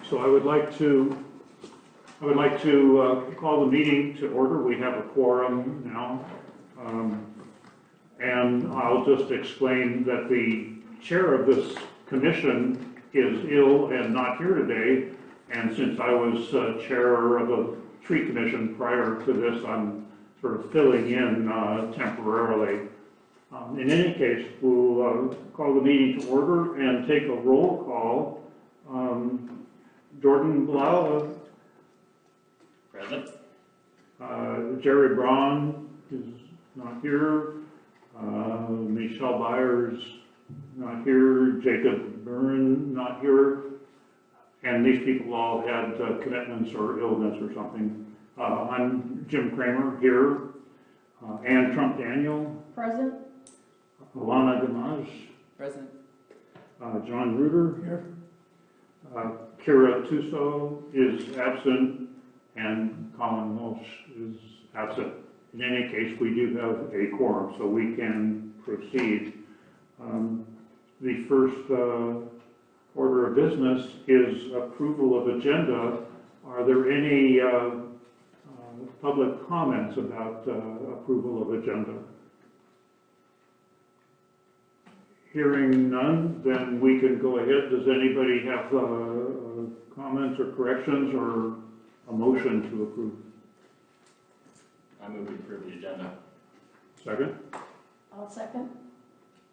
So I would like to call the meeting to order. We have a quorum now. And I'll just explain that the chair of this commission is ill and not here today. And since I was chair of a tree commission prior to this, I'm sort of filling in temporarily. In any case, we'll call the meeting to order and take a roll call. Jordan Blau. Present. Jerry Braun is not here. Michelle Byers not here. Jacob Byrne not here. And these people all had commitments or illness or something. I'm Jim Kramer here. Ann Trump Daniel. Present. Alana Gamage. Present. John Reuter here. Kira Tuso is absent, and Colin Walsh is absent. In any case, we do have a quorum, so we can proceed. The first order of business is approval of agenda. Are there any public comments about approval of agenda? Hearing none, then we can go ahead. Does anybody have comments or corrections or a motion to approve? I move to approve the agenda. Second? I'll second.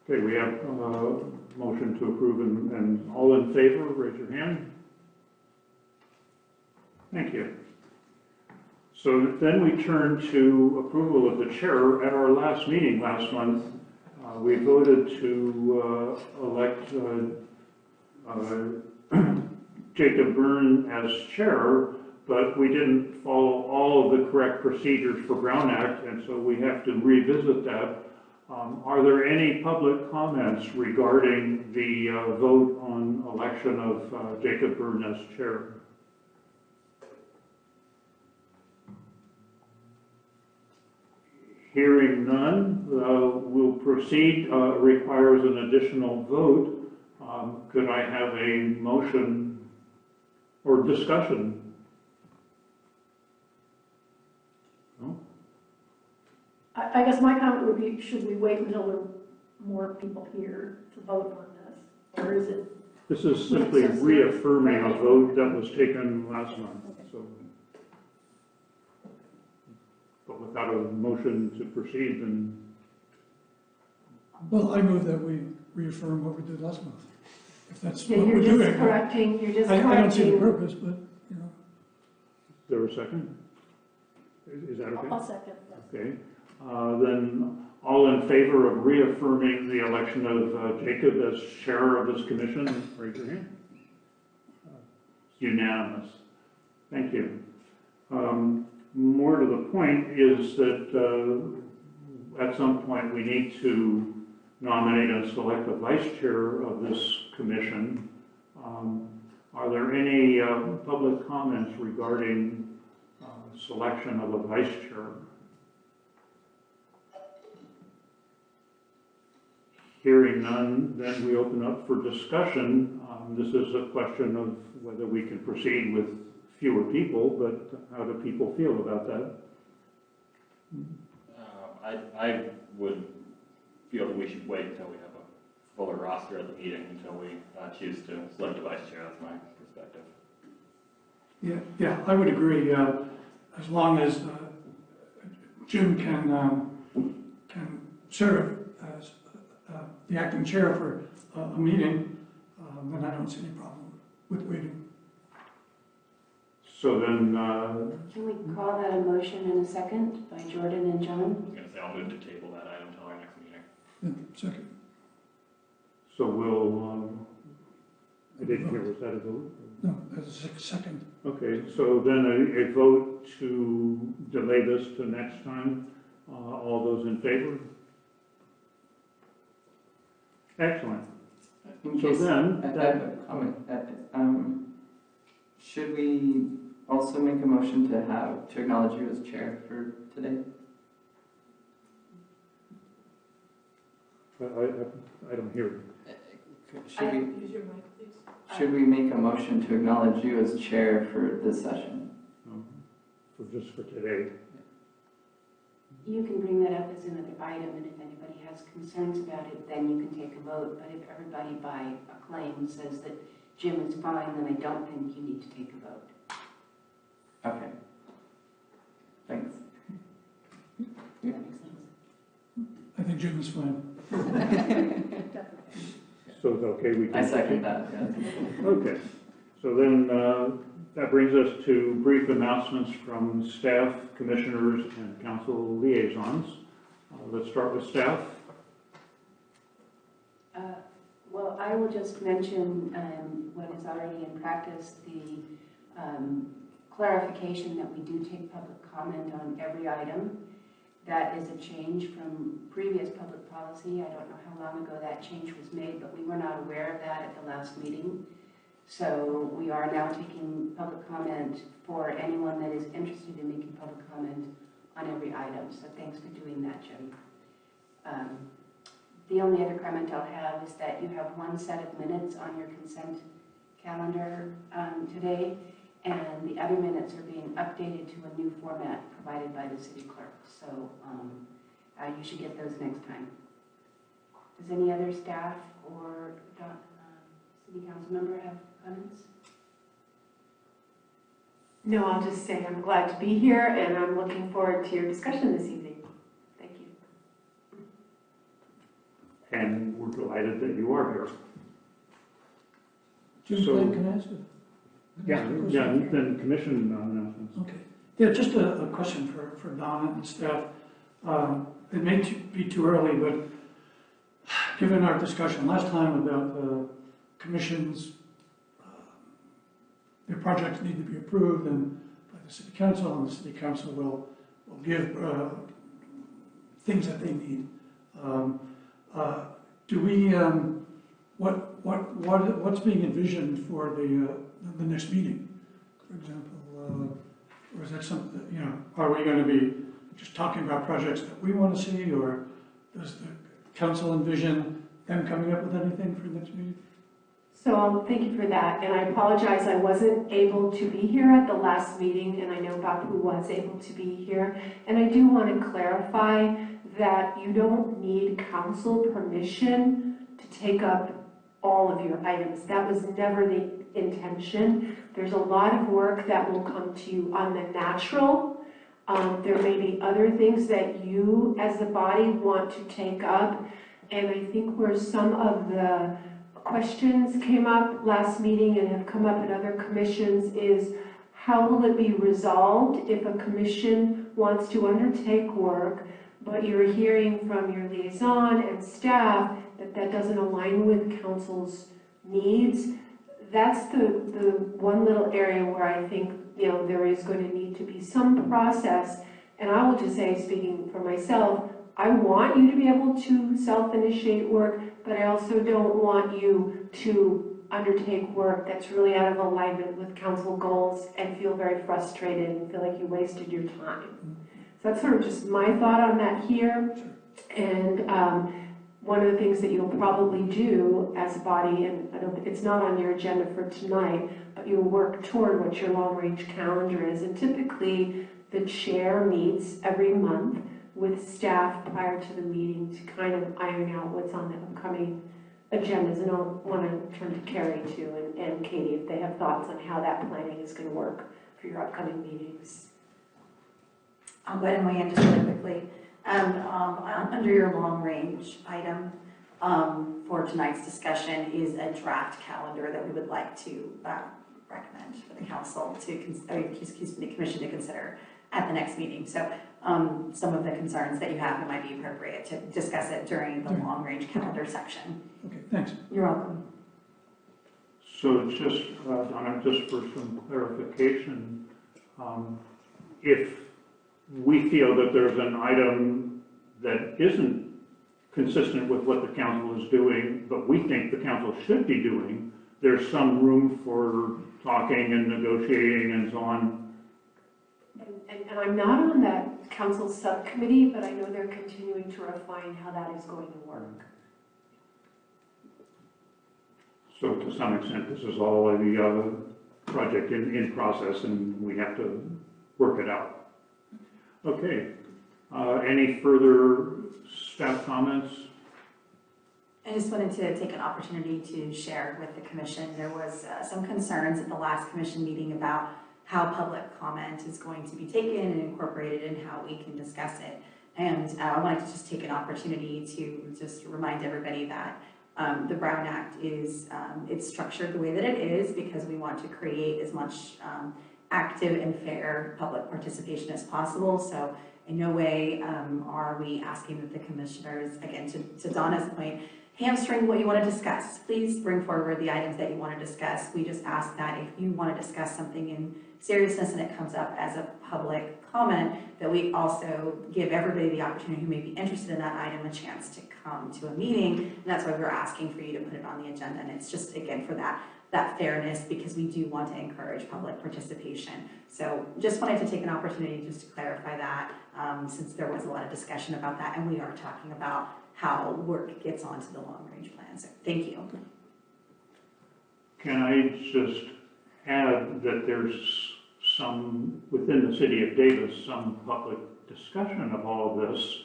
Okay, we have a motion to approve, and all in favor, raise your hand. Thank you. So then we turn to approval of the chair. At our last meeting last month, we voted to elect Jacob Byrne as chair, but we didn't follow all of the correct procedures for Brown Act, and so we have to revisit that. Are there any public comments regarding the vote on election of Jacob Byrne as chair? Hearing none, we'll proceed. Requires an additional vote. Could I have a motion or discussion? No? I guess my comment would be, should we wait until there are more people here to vote on this? Or is it? This is simply reaffirming a vote that was taken last month. So, but without a motion to proceed, then. Well, I move that we reaffirm what we did last month. If that's Yeah, what we're you're doing. just correcting, you're just I don't see the correcting. purpose, but, you know. Is there a second? Is that okay? I'll second. Okay. Then all in favor of reaffirming the election of Jacob as chair of this commission, raise your hand. Unanimous. Thank you. More to the point is that at some point we need to nominate and select a vice chair of this commission. Are there any public comments regarding selection of a vice chair? Hearing none, then we open up for discussion. This is a question of whether we can proceed with fewer people, but how do people feel about that? I would feel that we should wait until we have a fuller roster at the meeting until we choose to select a vice chair. That's my perspective. Yeah, I would agree. As long as Jim can serve as the acting chair for a meeting, then I don't see any problem with waiting. So then, Can we call that a motion in a second by Jordan and John? I was going to say I'll move to table that item until our next meeting. Yeah, second. so we'll, I didn't hear, was that a vote? No, that's a second. Okay, so then a vote to delay this to next time. All those in favor? Excellent. So then, I have a comment. Should we also make a motion to acknowledge you as chair for today? I don't hear. Should we, Use your mic, please. should we make a motion to acknowledge you as chair for this session? For just for today. You can bring that up as another item, and if anybody has concerns about it, then you can take a vote. But if everybody by acclaim says that Jim is fine, then I don't think you need to take a vote. Okay. Thanks. Does that make sense? I think Jim is fine. So it's okay, we can. I second that, yeah. Okay, so then that brings us to brief announcements from staff, commissioners, and council liaisons. Let's start with staff. Well, I will just mention what is already in practice, the clarification that we do take public comment on every item. That is a change from previous public policy. I don't know how long ago that change was made, but we were not aware of that at the last meeting. So we are now taking public comment for anyone that is interested in making public comment on every item. So thanks for doing that, Jim. The only other comment I'll have is that you have one set of minutes on your consent calendar today, and the other minutes are being updated to a new format provided by the city clerk. So you should get those next time. Does any other staff or city council member have comments? No, I'll just say I'm glad to be here and I'm looking forward to your discussion this evening. Thank you. And we're delighted that you are here. Jim, So- can I ask you? Yeah, then commission announcements. Okay. Yeah, just a question for Donna and staff. It may be too early, but given our discussion last time about commissions, their projects need to be approved and by the city council, and the city council will give things that they need. Do we, what's being envisioned for the next meeting, for example? Or is that something, you know, are we going to be just talking about projects that we want to see, or does the council envision them coming up with anything for next meeting? So thank you for that, and I apologize, I wasn't able to be here at the last meeting, and I know Bapu was able to be here. And I do want to clarify that you don't need council permission to take up all of your items. That was never the intention. There's a lot of work that will come to you on the natural. There may be other things that you as the body want to take up, and I think where some of the questions came up last meeting and have come up in other commissions is how will it be resolved if a commission wants to undertake work, but you're hearing from your liaison and staff that that doesn't align with council's needs. That's the one little area where I think, you know, there is going to need to be some process. And I will just say, speaking for myself, I want you to be able to self-initiate work, but I also don't want you to undertake work that's really out of alignment with council goals and feel very frustrated and feel like you wasted your time. So that's sort of just my thought on that here. And one of the things that you'll probably do as a body, and it's not on your agenda for tonight, but you'll work toward what your long-range calendar is. And typically, the chair meets every month with staff prior to the meeting to kind of iron out what's on the upcoming agendas. And I'll want to turn to Carrie too and Katie if they have thoughts on how that planning is going to work for your upcoming meetings. I'll go ahead and weigh in just really quickly. Under your long-range item for tonight's discussion is a draft calendar that we would like to recommend for the council the commission to consider at the next meeting. So some of the concerns that you have, it might be appropriate to discuss it during the long-range calendar section. Okay, thanks. You're welcome. So just, Donna, just for some clarification, if we feel that there's an item that isn't consistent with what the council is doing, but we think the council should be doing, there's some room for talking and negotiating and so on. And I'm not on that council subcommittee, but I know they're continuing to refine how that is going to work. So to some extent, this is all a project in process, and we have to work it out. Okay, any further staff comments? I just wanted to take an opportunity to share with the commission. There was some concerns at the last commission meeting about how public comment is going to be taken and incorporated and how we can discuss it. And I wanted to just take an opportunity to just remind everybody that the Brown Act is, it's structured the way that it is because we want to create as much active and fair public participation as possible. So in no way are we asking that the commissioners, again, to Donna's point, hamstring what you want to discuss. Please bring forward the items that you want to discuss. We just ask that if you want to discuss something in seriousness and it comes up as a public comment, that we also give everybody the opportunity who may be interested in that item a chance to come to a meeting. And that's why we're asking for you to put it on the agenda. And it's just, again, for that fairness, because we do want to encourage public participation. So just wanted to take an opportunity just to clarify that, since there was a lot of discussion about that, and we are talking about how work gets onto the long-range plan. So thank you. Can I just add that there's some, within the city of Davis, some public discussion of all of this.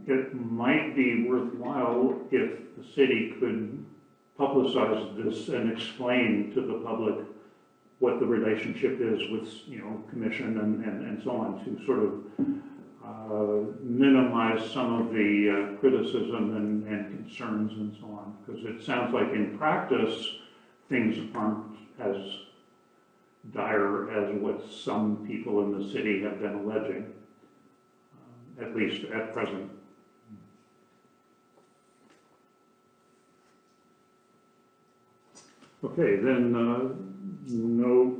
It might be worthwhile if the city could publicize this and explain to the public what the relationship is with, commission and so on, to sort of minimize some of the criticism and concerns and so on. Because it sounds like in practice, things aren't as dire as what some people in the city have been alleging, at least at present. Okay, then no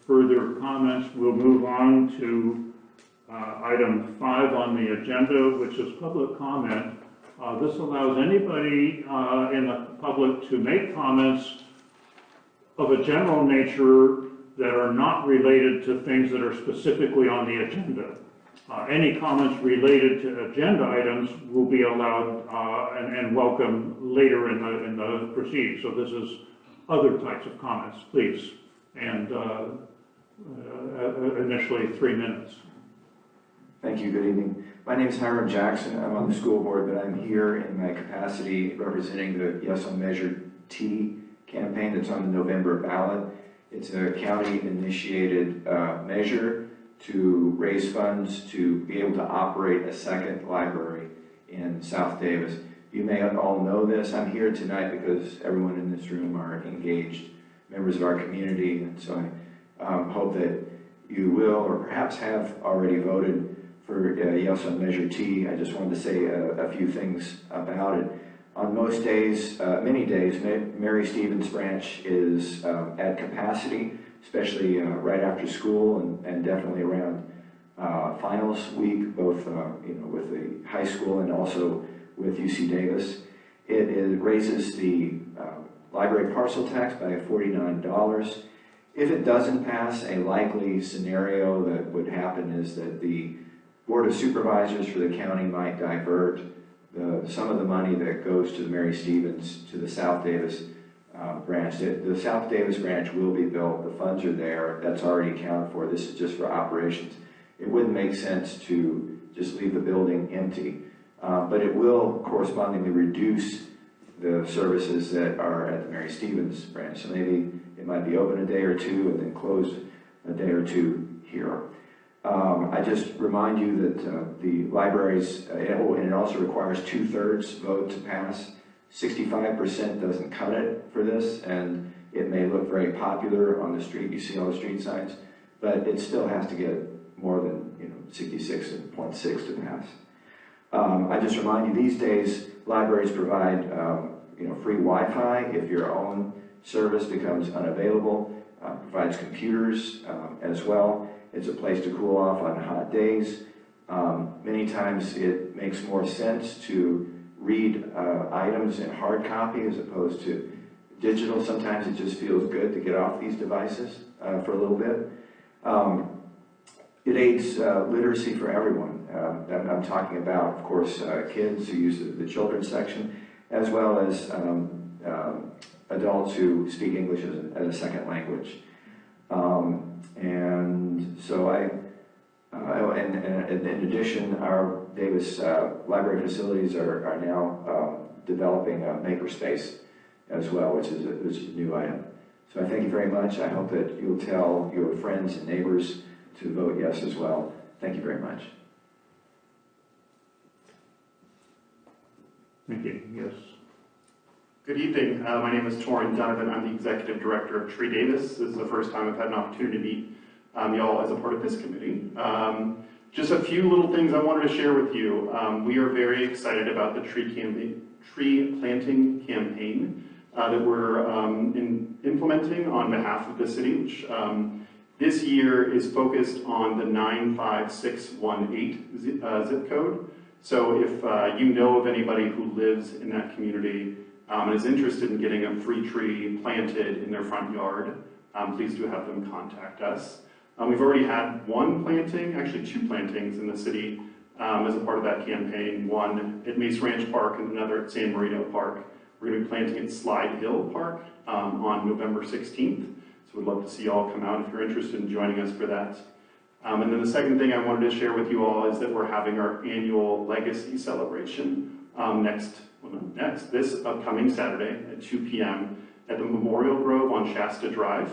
further comments. We'll move on to item 5 on the agenda, which is public comment. This allows anybody in the public to make comments of a general nature that are not related to things that are specifically on the agenda. Any comments related to agenda items will be allowed and welcome later in the proceedings. So this is other types of comments, please. And initially 3 minutes. Thank you, good evening. My name is Hiram Jackson. I'm on the school board, but I'm here in my capacity representing the Yes on Measure T campaign that's on the November ballot. It's a county-initiated measure to raise funds to be able to operate a second library in South Davis. You may all know this. I'm here tonight because everyone in this room are engaged members of our community, and so I hope that you will, or perhaps have already voted for Yes on Measure T. I just wanted to say a few things about it. On most days, many days, Mary Stevens Branch is at capacity, especially right after school and definitely around finals week, both with the high school and also with UC Davis. It raises the library parcel tax by $49. If it doesn't pass, a likely scenario that would happen is that the Board of Supervisors for the county might divert some of the money that goes to the Mary Stevens to the South Davis branch. The South Davis branch will be built. The funds are there. That's already accounted for. This is just for operations. It wouldn't make sense to just leave the building empty, but it will correspondingly reduce the services that are at the Mary Stevens branch. So maybe it might be open a day or two and then closed a day or two here. I just remind you that the libraries, and it also requires 2/3 vote to pass. 65% doesn't cut it for this, and it may look very popular on the street. You see all the street signs, but it still has to get more than 66.6 to pass. I just remind you, these days libraries provide free Wi-Fi if your own service becomes unavailable. Provides computers as well. It's a place to cool off on hot days. Many times it makes more sense to read items in hard copy as opposed to digital. Sometimes it just feels good to get off these devices for a little bit. It aids literacy for everyone. I'm talking about, of course, kids who use the children's section, as well as adults who speak English as a second language. And so and in addition, our Davis library facilities are now developing a makerspace as well, which is a new item. So I thank you very much. I hope that you'll tell your friends and neighbors to vote yes as well. Thank you very much. Thank you. Yes. Good evening. My name is Torrin Donovan. I'm the Executive Director of Tree Davis. This is the first time I've had an opportunity to meet y'all as a part of this committee. Just a few little things I wanted to share with you. We are very excited about the tree planting campaign that we're implementing on behalf of the city, which this year is focused on the 95618 zip code. So if you know of anybody who lives in that community and is interested in getting a free tree planted in their front yard, please do have them contact us. We've already had one planting, actually 2 plantings in the city as a part of that campaign, one at Mace Ranch Park and another at San Marino Park. We're going to be planting at Slide Hill Park on November 16th. So we'd love to see you all come out if you're interested in joining us for that. And then the second thing I wanted to share with you all is that we're having our annual Legacy Celebration this upcoming Saturday at 2 p.m. at the Memorial Grove on Shasta Drive.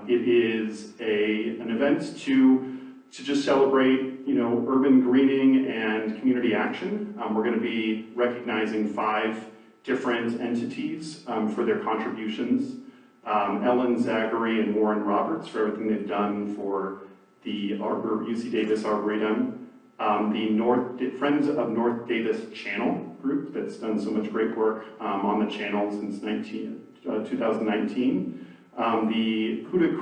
It is an event to just celebrate, urban greening and community action. We're going to be recognizing 5 different entities for their contributions. Ellen Zachary and Warren Roberts for everything they've done for the UC Davis Arboretum, the Friends of North Davis Channel group that's done so much great work on the channel since 2019, the Puda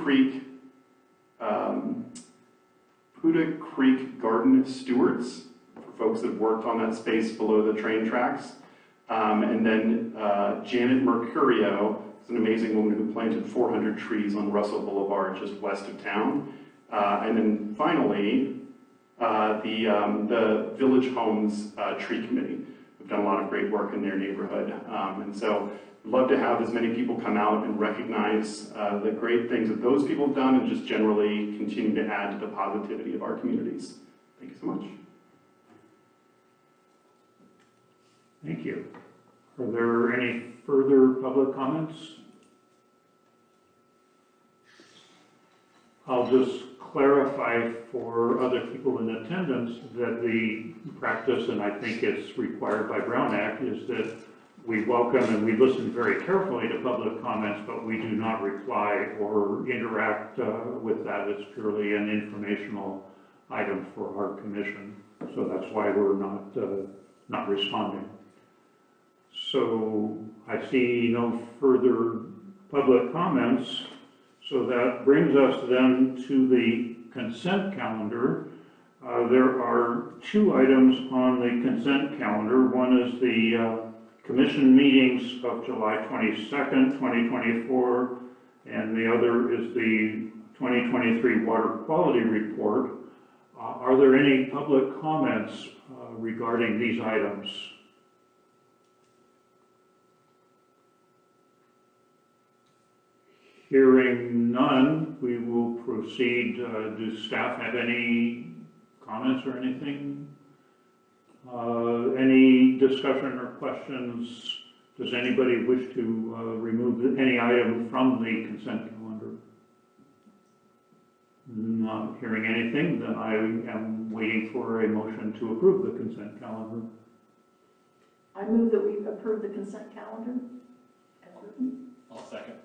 Creek Garden Stewards, for folks that have worked on that space below the train tracks, and then Janet Mercurio is an amazing woman who planted 400 trees on Russell Boulevard just west of town. And then finally, the Village Homes Tree Committee. We've done a lot of great work in their neighborhood. And so we'd love to have as many people come out and recognize the great things that those people have done and just generally continue to add to the positivity of our communities. Thank you so much. Thank you. Are there any further public comments? I'll just clarify for other people in attendance that the practice, and I think it's required by Brown Act, is that we welcome and we listen very carefully to public comments, but we do not reply or interact with that. It's purely an informational item for our commission. So that's why we're not responding. So I see no further public comments. So that brings us then to the consent calendar. There are 2 items on the consent calendar. One is the commission meetings of July 22nd, 2024, and the other is the 2023 water quality report. Are there any public comments regarding these items? Hearing none, we will proceed. Do staff have any comments or anything? Any discussion or questions? Does anybody wish to remove any item from the consent calendar? Not hearing anything, then I am waiting for a motion to approve the consent calendar. I move that we approve the consent calendar as written. I'll second.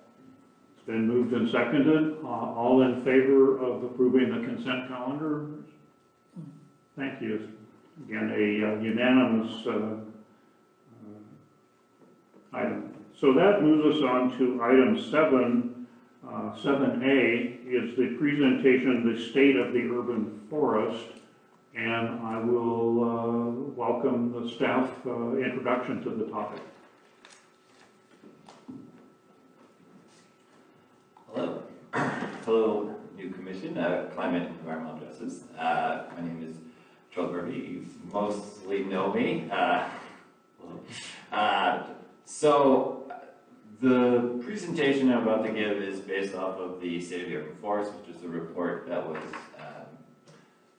It's been moved and seconded. All in favor of approving the consent calendar? Thank you. Again, a unanimous item. So that moves us on to item 7A is the presentation of the state of the urban forest. And I will welcome the staff introduction to the topic. Hello. Hello, new commission, Climate and Environmental Justice. My name is Charles Murphy. You mostly know me. So the presentation I'm about to give is based off of the State of the Urban Forest, which is a report that was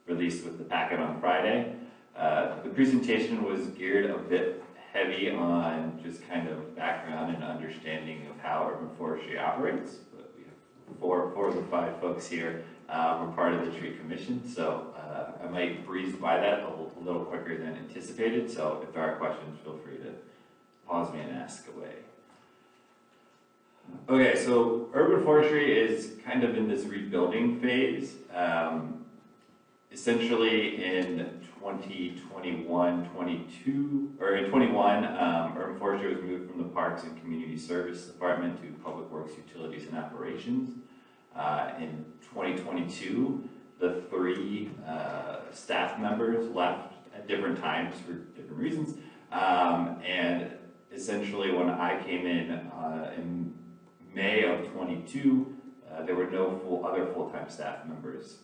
released with the packet on Friday. The presentation was geared a bit heavy on just kind of background and understanding of how urban forestry operates. But we have four of the 5 folks here were part of the tree commission, so I might breeze by that a little quicker than anticipated. So if there are questions, feel free to pause me and ask away. Okay, so urban forestry is kind of in this rebuilding phase. Essentially in 2021, 22, or in 21, urban forestry was moved from the Parks and Community Service Department to Public Works, Utilities, and Operations. In 2022, the 3 staff members left at different times for different reasons. And essentially when I came in May of 22, there were no other full-time staff members.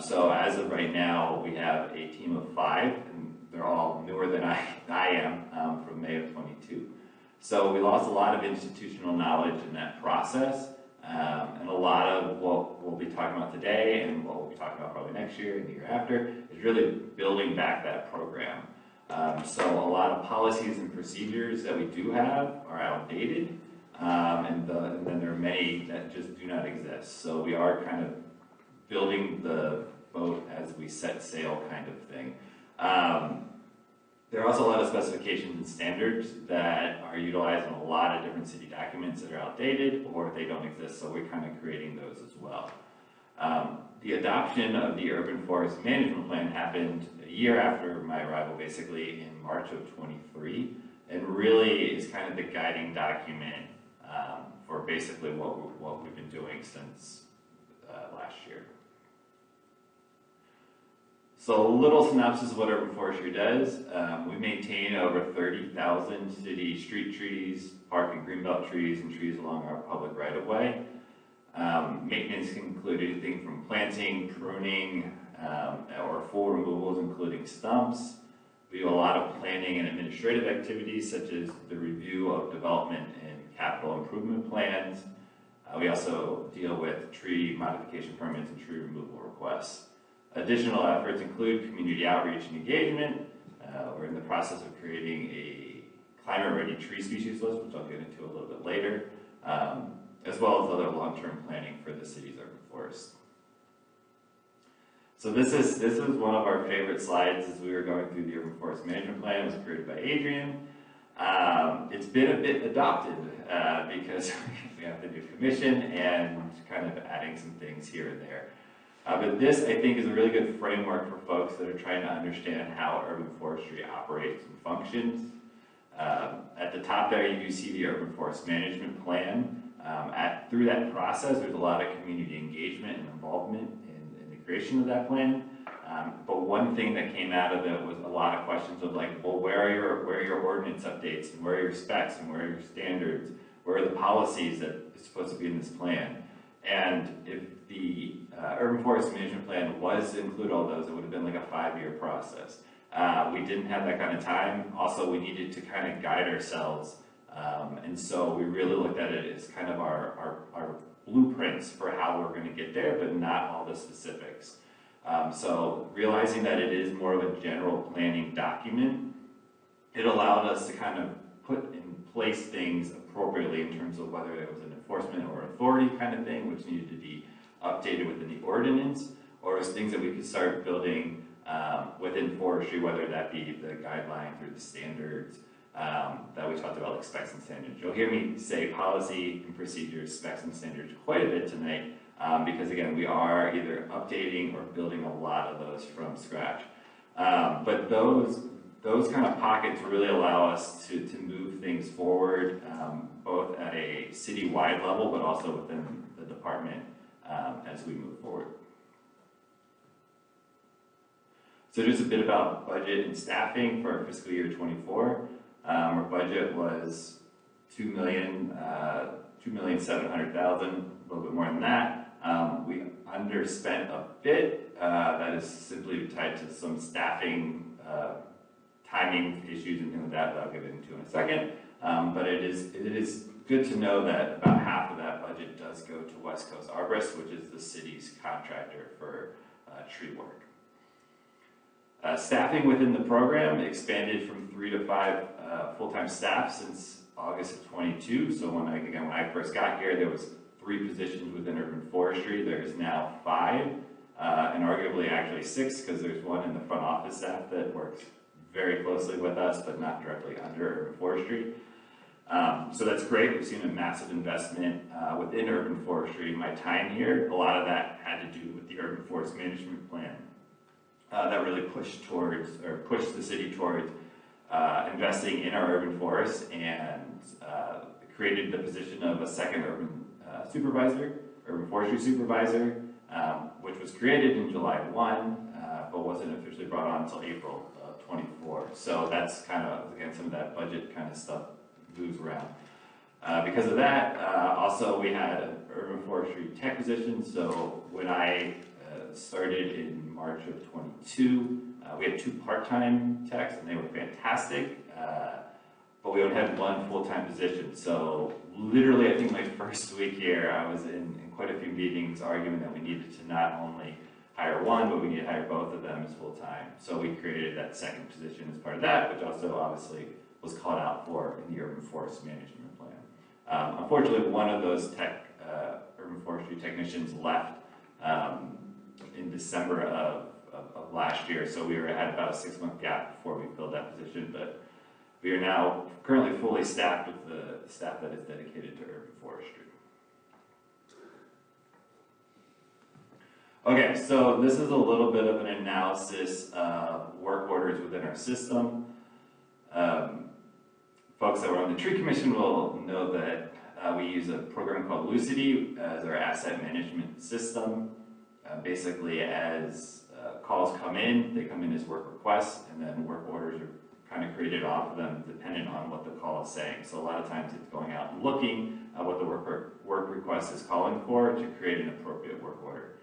So as of right now, we have a team of 5, and they're all newer than I am from May of 22. So we lost a lot of institutional knowledge in that process, and a lot of what we'll be talking about today and what we'll be talking about probably next year and the year after is really building back that program. So a lot of policies and procedures that we do have are outdated, and then there are many that just do not exist. So we are kind of building the boat as we set sail kind of thing. There are also a lot of specifications and standards that are utilized in a lot of different city documents that are outdated or they don't exist, so we're kind of creating those as well. The adoption of the Urban Forest Management Plan happened a year after my arrival, basically in March of 23, and really is kind of the guiding document for basically what we've been doing since last year. So a little synopsis of what urban forestry does. We maintain over 30,000 city street trees, park and greenbelt trees, and trees along our public right-of-way. Maintenance can include anything from planting, pruning, or full removals, including stumps. We do a lot of planning and administrative activities, such as the review of development and capital improvement plans. We also deal with tree modification permits and tree removal requests. Additional efforts include community outreach and engagement. We're in the process of creating a climate-ready tree species list, which I'll get into a little bit later, as well as other long-term planning for the city's urban forest. So this is one of our favorite slides as we were going through the Urban Forest Management Plan. It was created by Adrian. It's been a bit adopted because we have the new commission and kind of adding some things here and there. But this, I think, is a really good framework for folks that are trying to understand how urban forestry operates and functions. At the top there, you do see the Urban Forest Management Plan. Through that process, there's a lot of community engagement and involvement in the creation of that plan. But one thing that came out of it was a lot of questions of like, well, where are your ordinance updates, and where are your specs, and where are your standards? Where are the policies that are supposed to be in this plan? And if the Urban Forest Management Plan was to include all those, it would have been like a 5-year process. We didn't have that kind of time. Also, we needed to kind of guide ourselves. And so we really looked at it as kind of our blueprints for how we're going to get there, but not all the specifics. So realizing that it is more of a general planning document, it allowed us to kind of put in place things appropriately in terms of whether it was an enforcement or authority kind of thing, which needed to be updated within the ordinance, or as things that we could start building within forestry, whether that be the guidelines or the standards that we talked about, like specs and standards. You'll hear me say policy and procedures, specs and standards quite a bit tonight, because again, we are either updating or building a lot of those from scratch. But those kind of pockets really allow us to move things forward, both at a city-wide level, but also within the department as we move forward. So just a bit about budget and staffing for fiscal year 24. Our budget was $2,700,000, a little bit more than that. We underspent a bit. That is simply tied to some staffing timing issues and things like that I'll get into in a second. But it is good to know that about half of that budget does go to West Coast Arborist, which is the city's contractor for tree work. Staffing within the program expanded from 3 to 5 full-time staff since August of 22. So when I first got here, there was 3 positions within urban forestry. There's now 5, and arguably actually 6, because there's one in the front office staff that works very closely with us, but not directly under urban forestry. So that's great. We've seen a massive investment within urban forestry. My time here, a lot of that had to do with the urban forest management plan that really pushed the city towards investing in our urban forests, and created the position of a second urban forestry supervisor, which was created in July 1, but wasn't officially brought on until April of 24. So that's kind of, again, some of that budget kind of stuff moves around. Because of that, also we had an urban forestry tech position. So when I started in March of 22, we had 2 part-time techs, and they were fantastic, but we only had 1 full-time position. So literally, I think my first week here, I was in quite a few meetings arguing that we needed to not only hire 1, but we need to hire both of them as full-time. So we created that second position as part of that, which also obviously was called out for in the urban forest management plan. Unfortunately, one of those urban forestry technicians left in December of last year, so we had about a 6-month gap before we filled that position, but we are now currently fully staffed with the staff that is dedicated to urban forestry. Okay, so this is a little bit of an analysis of work orders within our system. Folks that were on the tree commission will know that we use a program called Lucity as our asset management system. Basically, as calls come in, they come in as work requests, and then work orders are kind of created off of them depending on what the call is saying. So a lot of times it's going out and looking at what the work request is calling for to create an appropriate work order.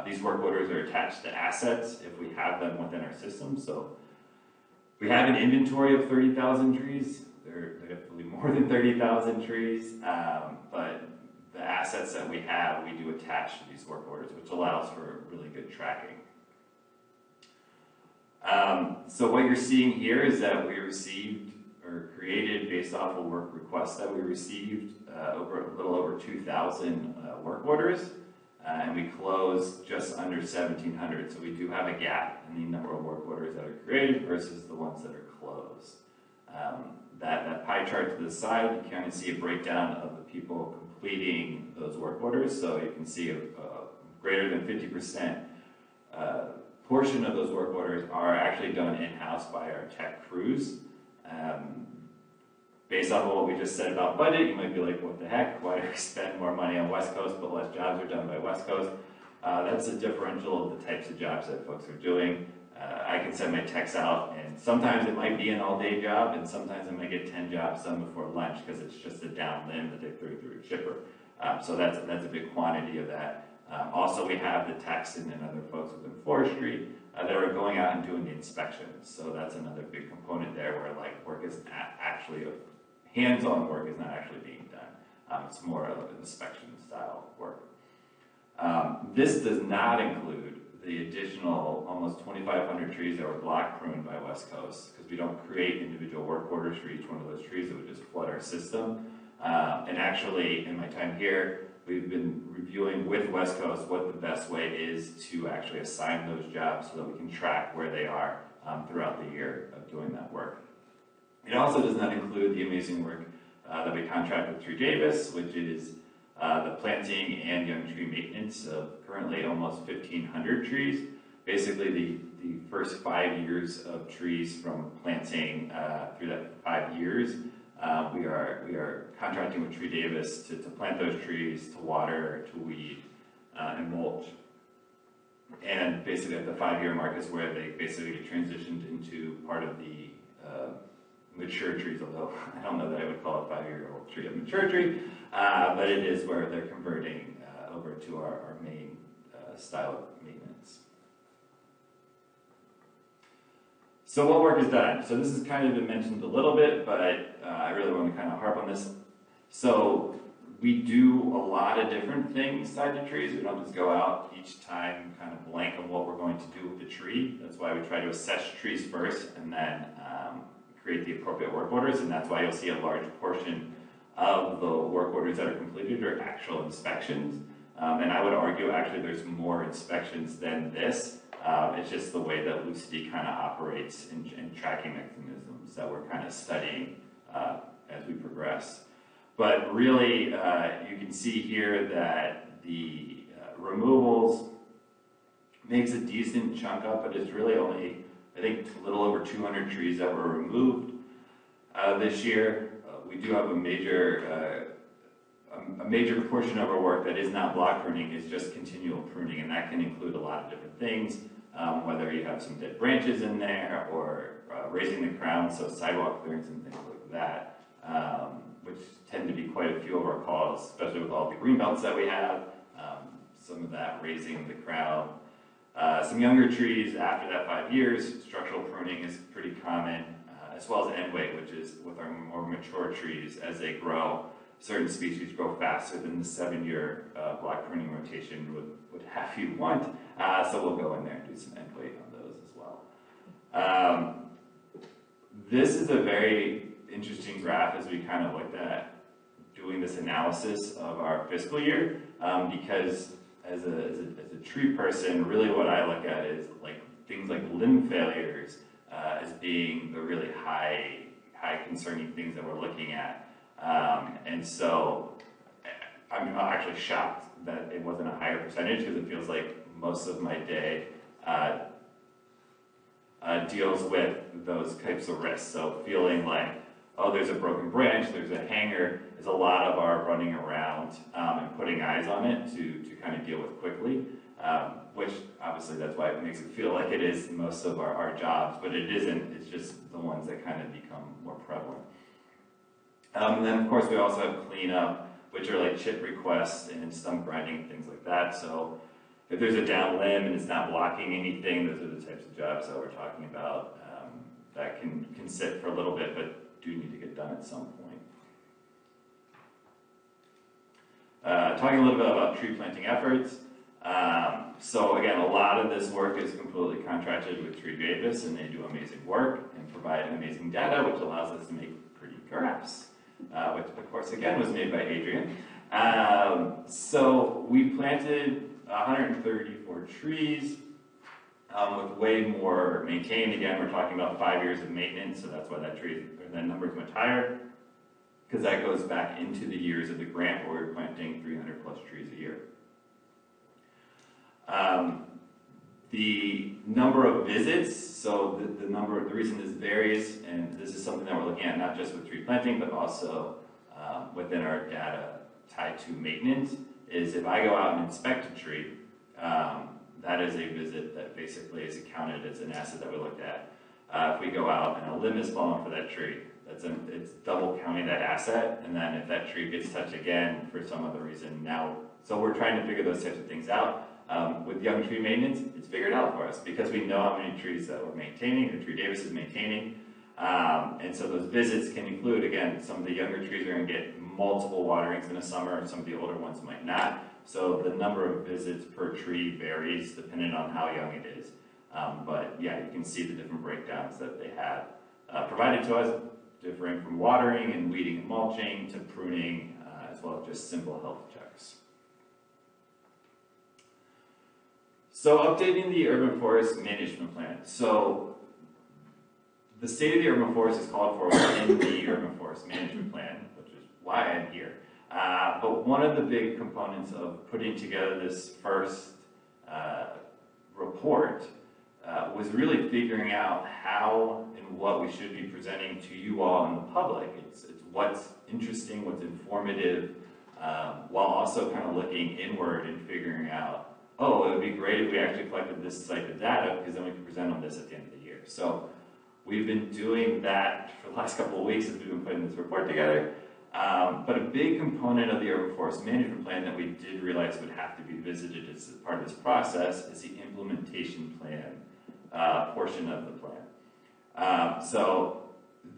These work orders are attached to assets if we have them within our system. So we have an inventory of 30,000 trees. There are definitely more than 30,000 trees, but the assets that we have, we do attach to these work orders, which allows for really good tracking. So what you're seeing here is that we received or created based off of work requests that we received a little over 2,000 work orders, and we closed just under 1,700. So we do have a gap in the number of work orders that are created versus the ones that are closed. That pie chart to the side, you kind of see a breakdown of the people completing those work orders. So you can see a greater than 50% portion of those work orders are actually done in-house by our tech crews. Based off of what we just said about budget, you might be like, what the heck? Why do we spend more money on West Coast, but less jobs are done by West Coast? That's a differential of the types of jobs that folks are doing. I can send my techs out, and sometimes it might be an all-day job, and sometimes I might get 10 jobs done before lunch because it's just a down limb that they threw through a chipper. So that's a big quantity of that. Also, we have the techs and other folks within forestry that are going out and doing the inspections. So that's another big component there where work is actually, hands-on work is not actually being done. It's more of an inspection style work. This does not include the additional almost 2,500 trees that were block pruned by West Coast, because we don't create individual work orders for each one of those trees that would just flood our system. And actually, in my time here, we've been reviewing with West Coast what the best way is to actually assign those jobs so that we can track where they are throughout the year of doing that work. It also does not include the amazing work that we contract with Tree Davis, which is the planting and young tree maintenance of currently almost 1,500 trees. Basically, the first 5 years of trees from planting through that 5 years, we are contracting with Tree Davis to plant those trees, to water, to weed, and mulch. And basically at the 5-year mark is where they basically get transitioned into part of the mature trees, although I don't know that I would call a 5-year-old tree a mature tree, but it is where they're converting over to our main style of maintenance. So what work is done? So this has kind of been mentioned a little bit, but I really want to kind of harp on this. So we do a lot of different things tied to trees. We don't just go out each time kind of blank on what we're going to do with the tree. That's why we try to assess trees first and then create the appropriate work orders. And that's why you'll see a large portion of the work orders that are completed are actual inspections. And I would argue actually there's more inspections than this. It's just the way that Lucity kind of operates in tracking mechanisms that we're kind of studying as we progress. But really, you can see here that the removals makes a decent chunk up, but it's really only, I think, a little over 200 trees that were removed this year. We do have a major portion of our work that is not block pruning, is just continual pruning, and that can include a lot of different things, whether you have some dead branches in there or raising the crown, so sidewalk clearance and things like that, which tend to be quite a few of our calls, especially with all the green belts that we have, some of that raising the crown. Some younger trees after that 5 years, structural pruning is pretty common, as well as end weight, which is with our more mature trees as they grow. Certain species grow faster than the 7-year block pruning rotation would have you want, so we'll go in there and do some end weight on those as well. This is a very interesting graph as we kind of looked at doing this analysis of our fiscal year, because as a tree person, really what I look at is like things like limb failures as being the really high concerning things that we're looking at. And so I'm actually shocked that it wasn't a higher percentage, because it feels like most of my day deals with those types of risks. So feeling like, oh, there's a broken branch, there's a hanger, is a lot of our running around and putting eyes on it to kind of deal with quickly, which obviously that's why it makes it feel like it is most of our jobs, but it isn't. It's just the ones that kind of become more prevalent. And then of course we also have cleanup, which are like chip requests and stump grinding, things like that. So if there's a down limb and it's not blocking anything, those are the types of jobs that we're talking about that can sit for a little bit, but do need to get done at some point. Talking a little bit about tree planting efforts. So again, a lot of this work is completely contracted with Tree Davis, and they do amazing work and provide amazing data, which allows us to make pretty graphs, which of course again was made by Adrian. So we planted 134 trees with way more maintained. Again, we're talking about 5 years of maintenance, so that's why that number is much higher, because that goes back into the years of the grant where we're planting 300 plus trees a year. The number of visits, so the reason this varies, and this is something that we're looking at not just with tree planting, but also within our data tied to maintenance, is if I go out and inspect a tree, that is a visit that basically is accounted as an asset that we looked at. If we go out and a limb is fallen for that tree, it's double counting that asset, and then if that tree gets touched again for some other reason now, so we're trying to figure those types of things out. With young tree maintenance, it's figured out for us because we know how many trees that we're maintaining, or Tree Davis is maintaining, and so those visits can include, again, some of the younger trees are going to get multiple waterings in a summer, and some of the older ones might not. So the number of visits per tree varies depending on how young it is. But yeah, you can see the different breakdowns that they have provided to us, differing from watering and weeding and mulching to pruning, as well as just simple health checks. So updating the urban forest management plan. So the state of the urban forest is called for within the urban forest management plan, which is why I'm here. But one of the big components of putting together this first report was really figuring out how and what we should be presenting to you all in the public. It's what's interesting, what's informative, while also kind of looking inward and figuring out, oh, it would be great if we actually collected this type of data, because then we can present on this at the end of the year. So we've been doing that for the last couple of weeks as we've been putting this report together. But a big component of the urban forest management plan that we did realize would have to be visited as part of this process is the implementation plan portion of the plan. So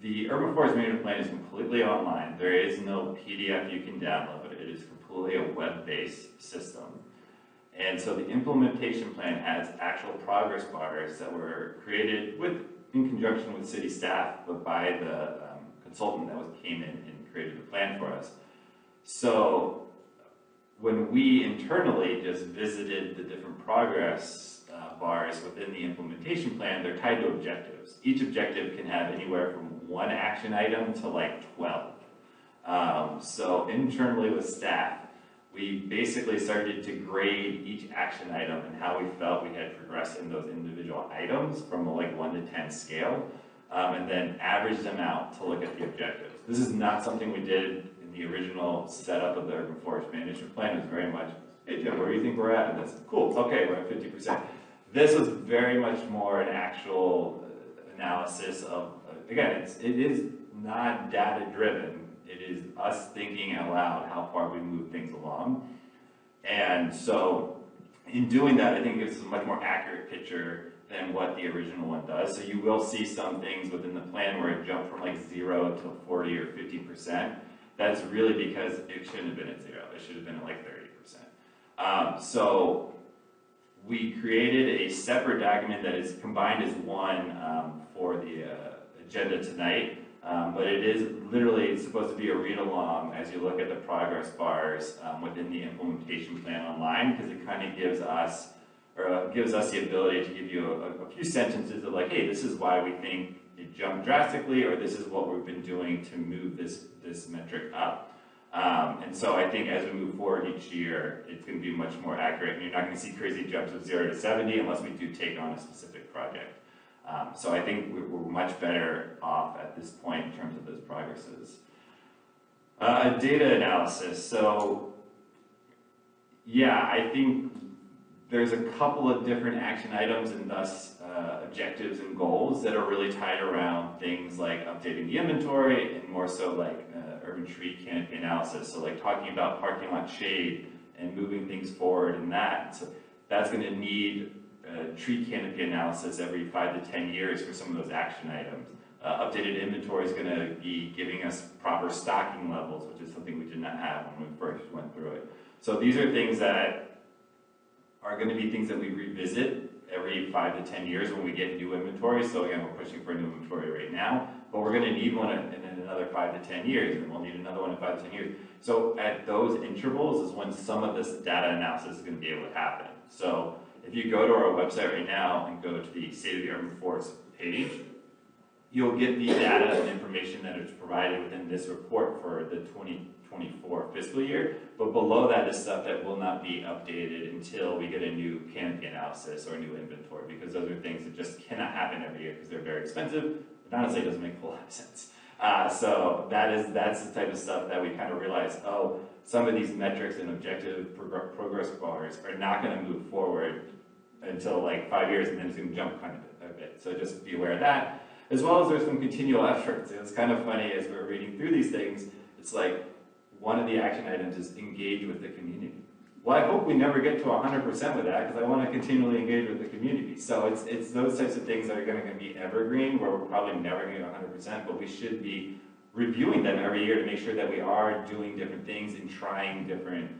the urban forest management plan is completely online. There is no PDF you can download. It is completely a web-based system. And so the implementation plan has actual progress bars that were created in conjunction with city staff, but by the consultant that came in and created the plan for us. So when we internally just visited the different progress bars within the implementation plan, they're tied to objectives. Each objective can have anywhere from 1 action item to like 12. So internally with staff, we basically started to grade each action item and how we felt we had progressed in those individual items from a like 1 to 10 scale, and then averaged them out to look at the objectives. This is not something we did in the original setup of the urban forest management plan. It was very much, hey Jim, where do you think we're at? And that's cool, okay, we're at 50%. This was very much more an actual analysis of, again, it is not data driven. It is us thinking out loud how far we move things along. And so in doing that, I think it gives a much more accurate picture than what the original one does. So you will see some things within the plan where it jumped from like 0 to 40 or 50%. That's really because it shouldn't have been at 0. It should have been at like 30%. So we created a separate document that is combined as one for the agenda tonight. But it is literally supposed to be a read-along as you look at the progress bars within the implementation plan online, because it kind of gives us the ability to give you a few sentences of like, hey, this is why we think it jumped drastically, or this is what we've been doing to move this metric up. And so I think as we move forward each year, it's going to be much more accurate, and you're not going to see crazy jumps of 0 to 70 unless we do take on a specific project. So I think we're much better off at this point in terms of those progresses. Data analysis. So yeah, I think there's a couple of different action items and thus objectives and goals that are really tied around things like updating the inventory and more so like urban tree canopy analysis. So like talking about parking lot shade and moving things forward in that. So that's going to need tree canopy analysis every 5 to 10 years for some of those action items. Updated inventory is going to be giving us proper stocking levels, which is something we did not have when we first went through it. So these are things that are going to be things that we revisit every 5 to 10 years when we get new inventory. So again, we're pushing for a new inventory right now, but we're going to need one in another 5 to 10 years, and we'll need another one in 5 to 10 years. So at those intervals is when some of this data analysis is going to be able to happen. So if you go to our website right now and go to the State of the Urban Forest page, you'll get the data and information that is provided within this report for the 2024 fiscal year. But below that is stuff that will not be updated until we get a new canopy analysis or a new inventory, because those are things that just cannot happen every year because they're very expensive. But honestly, it doesn't make a whole lot of sense. So that's the type of stuff that we kind of realize, oh, some of these metrics and objective progress bars are not going to move forward until like 5 years, and then it's going to jump kind of a bit. So just be aware of that. As well as there's some continual efforts. It's kind of funny as we're reading through these things, it's like one of the action items is engage with the community. Well, I hope we never get to 100% with that, because I want to continually engage with the community. So it's those types of things that are going to be evergreen, where we're probably never going to get 100%, but we should be reviewing them every year to make sure that we are doing different things and trying different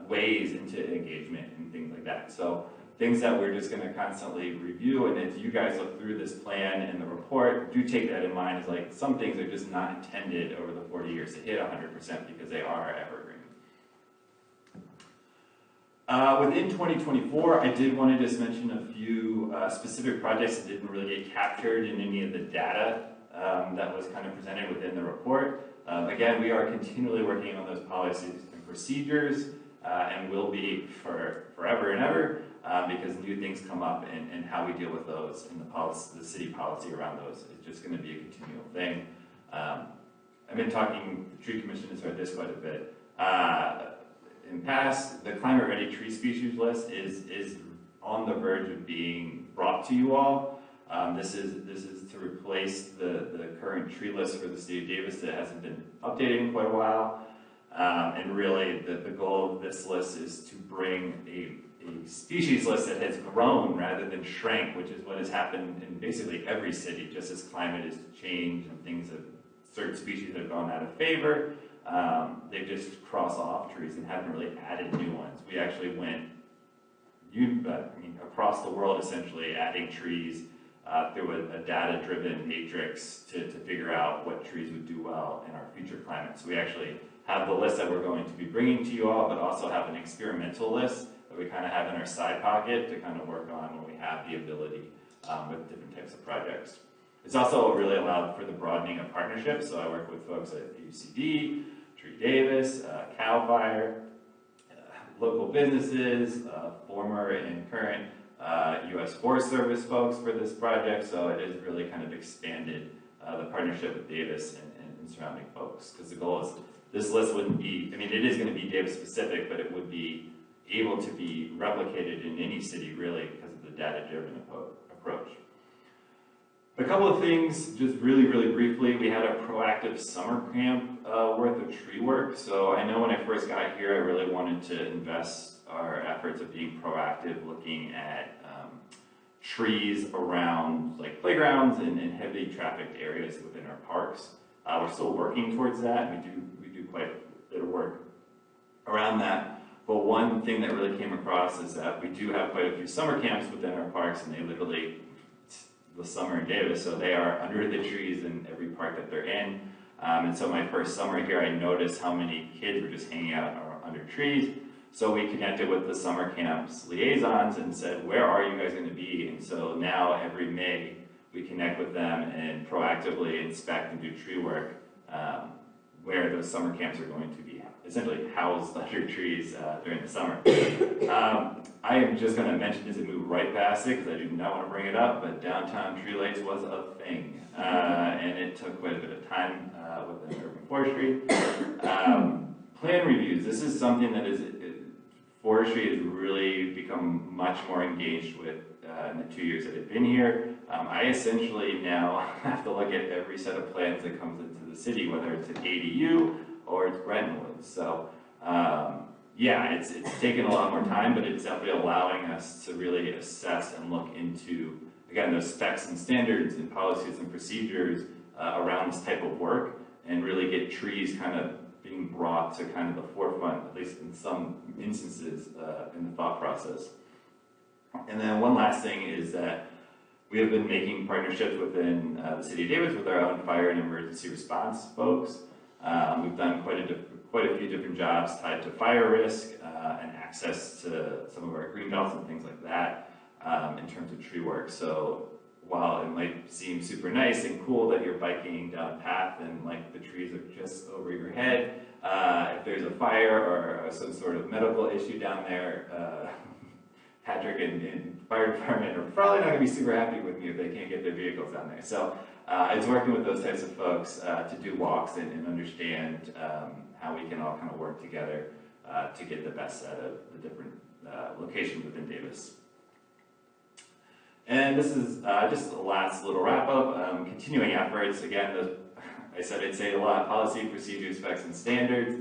ways into engagement and things like that. So things that we're just going to constantly review, and as you guys look through this plan and the report, do take that in mind, as like some things are just not intended over the 40 years to hit 100% because they are evergreen. Within 2024, I did want to just mention a few specific projects that didn't really get captured in any of the data that was kind of presented within the report. Again, we are continually working on those policies and procedures, and will be for forever and ever, because new things come up, and how we deal with those and the city policy around those is just going to be a continual thing. I've been talking, the Tree Commission has heard this quite a bit. In past, the climate ready tree species list is on the verge of being brought to you all. This is to replace the current tree list for the city of Davis that hasn't been updated in quite a while. And really, the goal of this list is to bring a species list that has grown rather than shrank, which is what has happened in basically every city, just as climate has changed and things have, certain species have gone out of favor. They've just crossed off trees and haven't really added new ones. We actually went across the world essentially adding trees through a data-driven matrix to figure out what trees would do well in our future climate. So we actually have the list that we're going to be bringing to you all, but also have an experimental list that we kind of have in our side pocket to kind of work on when we have the ability with different types of projects. It's also really allowed for the broadening of partnerships. So I work with folks at UCD, Tree Davis, CAL FIRE, local businesses, former and current U.S. Forest Service folks for this project. So it has really kind of expanded the partnership with Davis and surrounding folks. Because the goal is this list wouldn't be, I mean, it is going to be Davis specific, but it would be able to be replicated in any city really because of the data-driven approach. A couple of things, just really, really briefly. We had a proactive summer camp worth of tree work. So I know when I first got here, I really wanted to invest our efforts of being proactive, looking at trees around like playgrounds and heavily trafficked areas within our parks. We're still working towards that. We do quite a bit of work around that. But one thing that really came across is that we do have quite a few summer camps within our parks, and they literally, the summer in Davis, so they are under the trees in every park that they're in. And so my first summer here, I noticed how many kids were just hanging out under trees. So we connected with the summer camps liaisons and said, where are you guys going to be? And so now every May, we connect with them and proactively inspect and do tree work where those summer camps are going to be essentially housed under trees during the summer. I am just going to mention this and move right past it because I do not want to bring it up, but downtown tree lights was a thing. And it took quite a bit of time within urban forestry. Plan reviews. This is something that forestry has really become much more engaged with in the 2 years that I've been here. I essentially now have to look at every set of plans that comes into the city, whether it's an ADU or it's Brentonwood. So yeah, it's taken a lot more time, but it's definitely allowing us to really assess and look into, again, those specs and standards and policies and procedures around this type of work, and really get trees kind of being brought to kind of the forefront, at least in some instances in the thought process. And then one last thing is that we have been making partnerships within the City of Davis with our own fire and emergency response folks. We've done quite a few different jobs tied to fire risk and access to some of our green belts and things like that in terms of tree work. So while it might seem super nice and cool that you're biking down a path and like the trees are just over your head, if there's a fire or some sort of medical issue down there, Patrick and fire department are probably not going to be super happy with me if they can't get their vehicles down there. So it's working with those types of folks to do walks and understand how we can all kind of work together to get the best out of the different locations within Davis. And this is just the last little wrap up. Continuing efforts, again, I said I'd say a lot, policy, procedures, specs, and standards.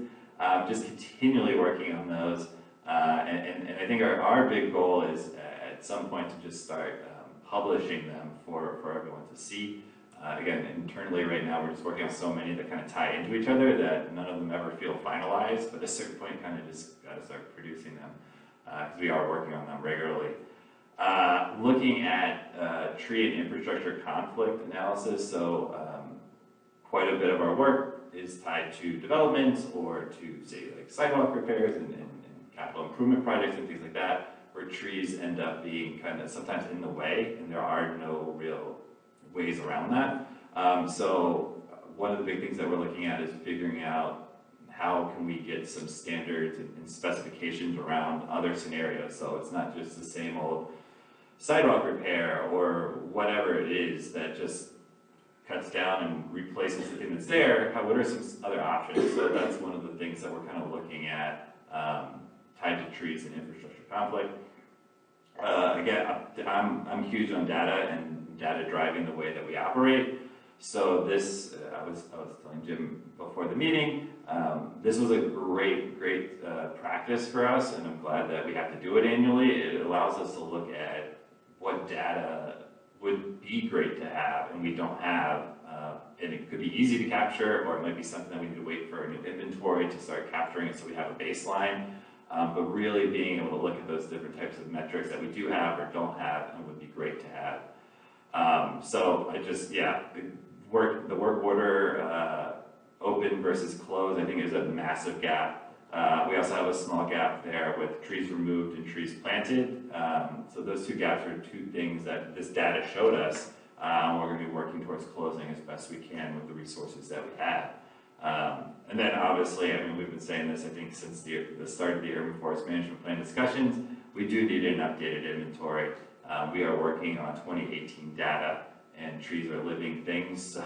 Just continually working on those. And I think our big goal is at some point to just start publishing them for everyone to see. Again, internally right now we're just working on so many that kind of tie into each other that none of them ever feel finalized, but at a certain point kind of just got to start producing them because we are working on them regularly. Looking at tree and infrastructure conflict analysis, so quite a bit of our work is tied to development or to say like sidewalk repairs and capital improvement projects and things like that, where trees end up being kind of sometimes in the way, and there are no real ways around that. So one of the big things that we're looking at is figuring out how can we get some standards and specifications around other scenarios. So it's not just the same old sidewalk repair or whatever it is that just cuts down and replaces the thing that's there. What are some other options? So that's one of the things that we're kind of looking at tied to trees and infrastructure conflict. Again, I'm huge on data and data driving the way that we operate. So this, I was telling Jim before the meeting, this was a great practice for us, and I'm glad that we have to do it annually. It allows us to look at what data would be great to have and we don't have, and it could be easy to capture, or it might be something that we need to wait for a new inventory to start capturing it so we have a baseline. But really being able to look at those different types of metrics that we do have or don't have and would be great to have. So I just, yeah, the work order open versus closed, I think is a massive gap. We also have a small gap there with trees removed and trees planted. So those two gaps are two things that this data showed us. We're going to be working towards closing as best we can with the resources that we have. And then obviously, I mean, we've been saying this, I think, since the start of the urban forest management plan discussions, we do need an updated inventory. We are working on 2018 data, and trees are living things, so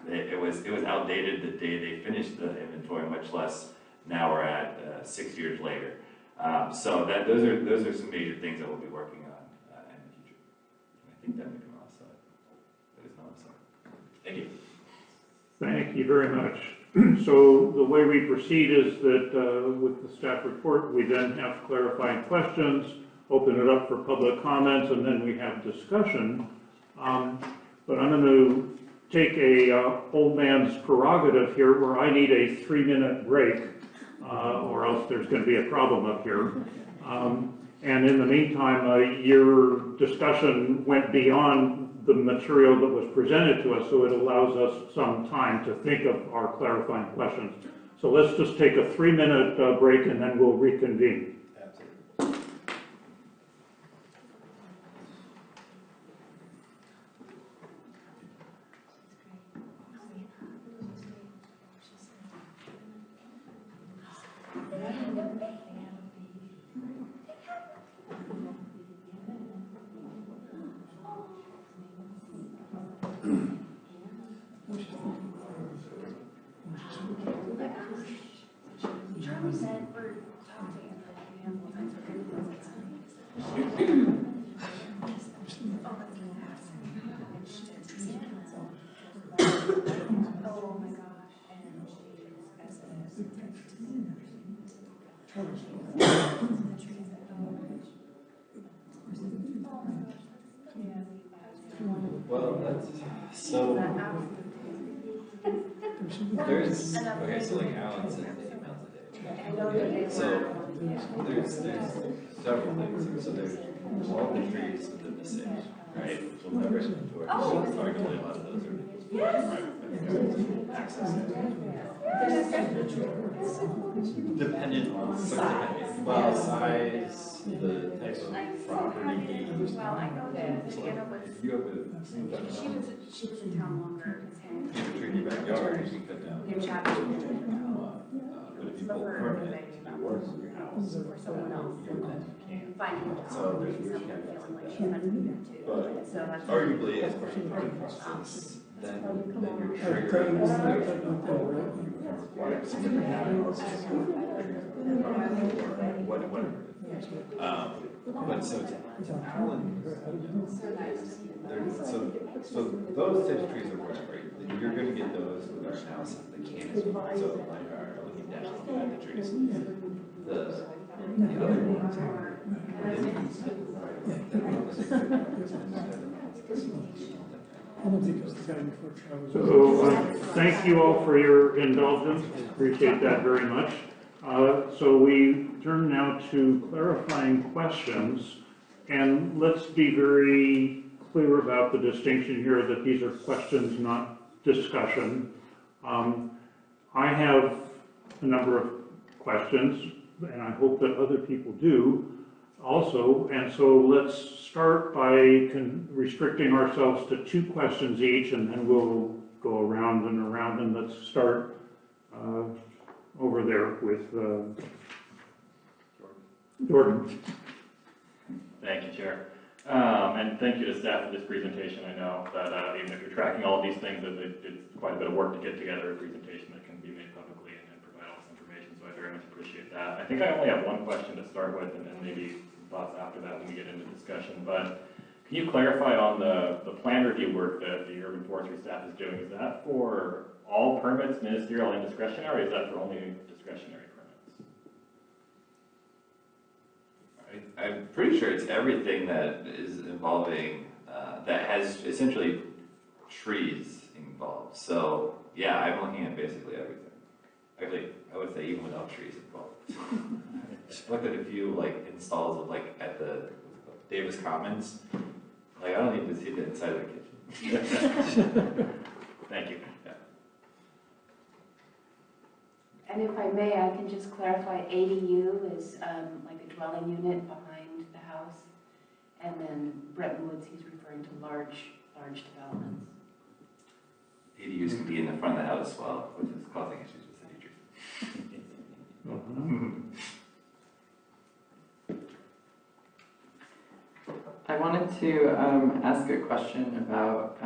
it was outdated the day they finished the inventory, much less now we're at 6 years later. So those are some major things that we'll be working on in the future. I think that may be my last slide. That is my last slide. Thank you. Thank you very much. So the way we proceed is that with the staff report, we then have clarifying questions, open it up for public comments, and then we have discussion. But I'm going to take a old man's prerogative here where I need a 3-minute break, or else there's going to be a problem up here. And in the meantime, your discussion went beyond the material that was presented to us, so it allows us some time to think of our clarifying questions. So let's just take a 3-minute break and then we'll reconvene. Absolutely. Well, that's, so, there's, okay, so like Alan said, 50 pounds a day. So, there's several things, so there's all the trees within the city, right? We'll never inventory, arguably a lot of those are private, access. Dependent on size. Well, size, the type of property. Well, I know that Anna was, If you have a, she was in town longer, and tree in your backyard, you can cut down. they're chopping. But if you pull a permit to do work in your house, For someone else, you can't. finding a job. So there's maybe weird someone caveats feeling like like she had to do that too. But So that's. arguably, as part of the permit process, then you're triggering this notion of, oh, you can require somebody to have it, whatever. But so to Alan, so those types of trees are whatever, you're gonna get those with our analysis, the canopy, so like our looking down at the trees. The other ones are. So thank you all for your indulgence. Appreciate that very much. So we turn now to clarifying questions, and let's be very clear about the distinction here that these are questions, not discussion. I have a number of questions, and I hope that other people do also, and so let's start by restricting ourselves to 2 questions each, and then we'll go around, and let's start over there with Jordan. Thank you, Chair. And thank you to staff for this presentation. I know that even if you're tracking all of these things, that it's quite a bit of work to get together a presentation that can be made publicly and provide all this information, so I very much appreciate that. I think I only have one question to start with, and maybe thoughts after that when we get into discussion. But Can you clarify on the plan review work that the urban forestry staff is doing? Is that for all permits, ministerial and discretionary, or is that for only discretionary permits? I'm pretty sure it's everything that is involving, that has essentially trees involved. So, yeah, I'm looking at basically everything. Actually, I would say even without trees involved. Just looked at a few like installs of like at the Davis Commons. Like I don't need to see the inside of the kitchen. Thank you. Yeah. And if I may, I can just clarify, ADU is like a dwelling unit behind the house. And then Bretton Woods, he's referring to large developments. ADUs can be in the front of the house as well, which is causing issues with city trees. I wanted to ask a question about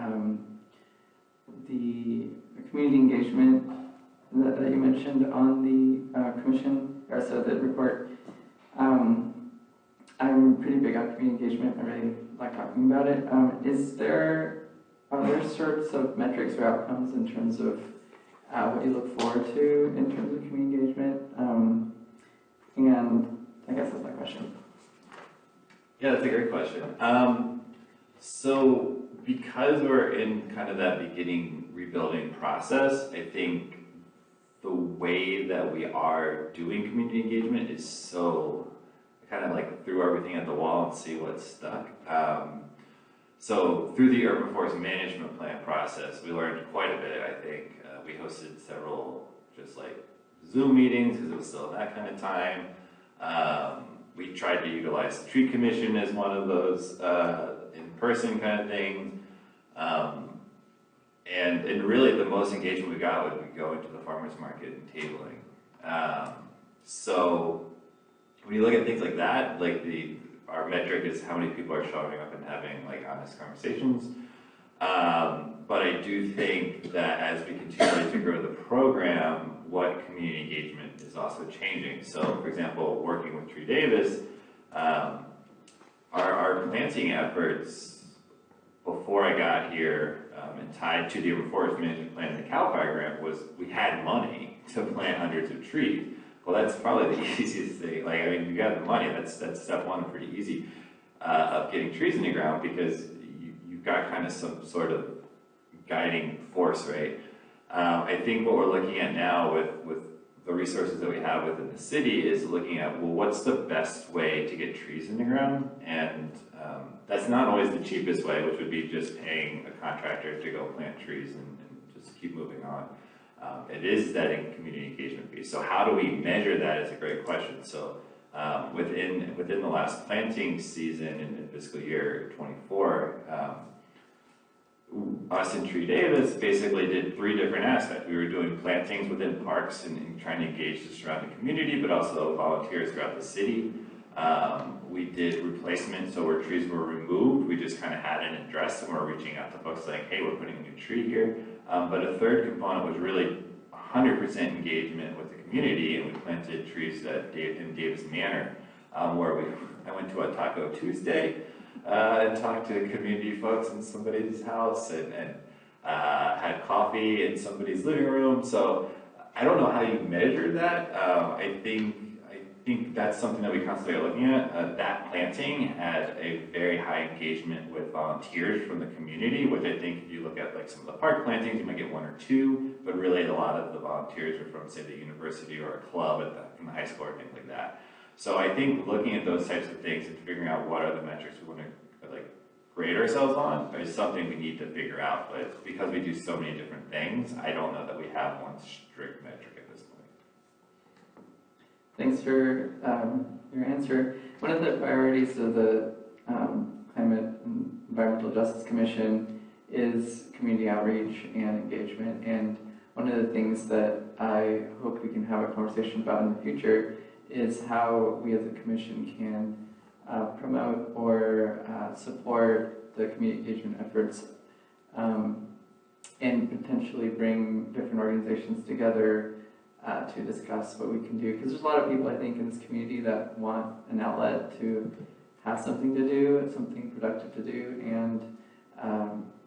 the community engagement that you mentioned on the commission, or so the report. I'm pretty big on community engagement. I really like talking about it. Are there sorts of metrics or outcomes in terms of what you look forward to in terms of community engagement? And I guess that's my question. Yeah, that's a great question. So because we're in kind of that beginning rebuilding process, I think the way that we are doing community engagement is so kind of like throw everything at the wall and see what's stuck. So through the urban forest management plan process, we learned quite a bit, I think. We hosted several just like Zoom meetings because it was still that kind of time. We tried to utilize the tree commission as one of those in-person kind of things. And really the most engagement we got would be going to the farmer's market and tabling. So when you look at things like that, like our metric is how many people are showing up and having like honest conversations. But I do think that as we continue to grow the program, what community engagement is also changing. So for example, working with Tree Davis, our planting efforts before I got here and tied to the urban forest management plan and the CAL FIRE grant was we had money to plant hundreds of trees. Well, that's probably the easiest thing. Like, I mean, you got the money, that's step one, pretty easy, of getting trees in the ground because you've got kind of some sort of guiding force, right? I think what we're looking at now with the resources that we have within the city is looking at, well, what's the best way to get trees in the ground? And that's not always the cheapest way, which would be just paying a contractor to go plant trees and just keep moving on. It is that community engagement piece. So how do we measure that is a great question. So within the last planting season in fiscal year 24, us and Tree Davis basically did 3 different aspects. We were doing plantings within parks and trying to engage the surrounding community, but also volunteers throughout the city. We did replacement, so where trees were removed, we just kind of had an address and we're reaching out to folks like, hey, we're putting a new tree here. But a third component was really 100% engagement with the community, and we planted trees in Davis Manor, where I went to a Taco Tuesday and talked to community folks in somebody's house and had coffee in somebody's living room. So I don't know how you measure that. I think that's something that we constantly are looking at. That planting had a very high engagement with volunteers from the community, which I think if you look at like some of the park plantings, you might get 1 or 2, but really a lot of the volunteers are from, say, the university or a club from the high school or things like that. So I think looking at those types of things and figuring out what are the metrics we want to like grade ourselves on is something we need to figure out. But because we do so many different things, I don't know that we have one strict metric at this point. Thanks for your answer. One of the priorities of the Climate and Environmental Justice Commission is community outreach and engagement. And one of the things that I hope we can have a conversation about in the future is how we as a commission can promote or support the community engagement efforts and potentially bring different organizations together to discuss what we can do. Because there's a lot of people, I think, in this community that want an outlet to has something to do, something productive to do, and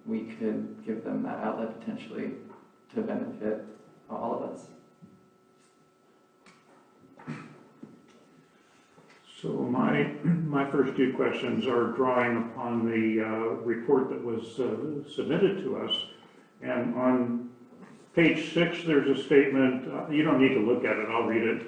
we could give them that outlet potentially to benefit all of us. So my first two questions are drawing upon the report that was submitted to us. And on page 6, there's a statement, you don't need to look at it, I'll read it.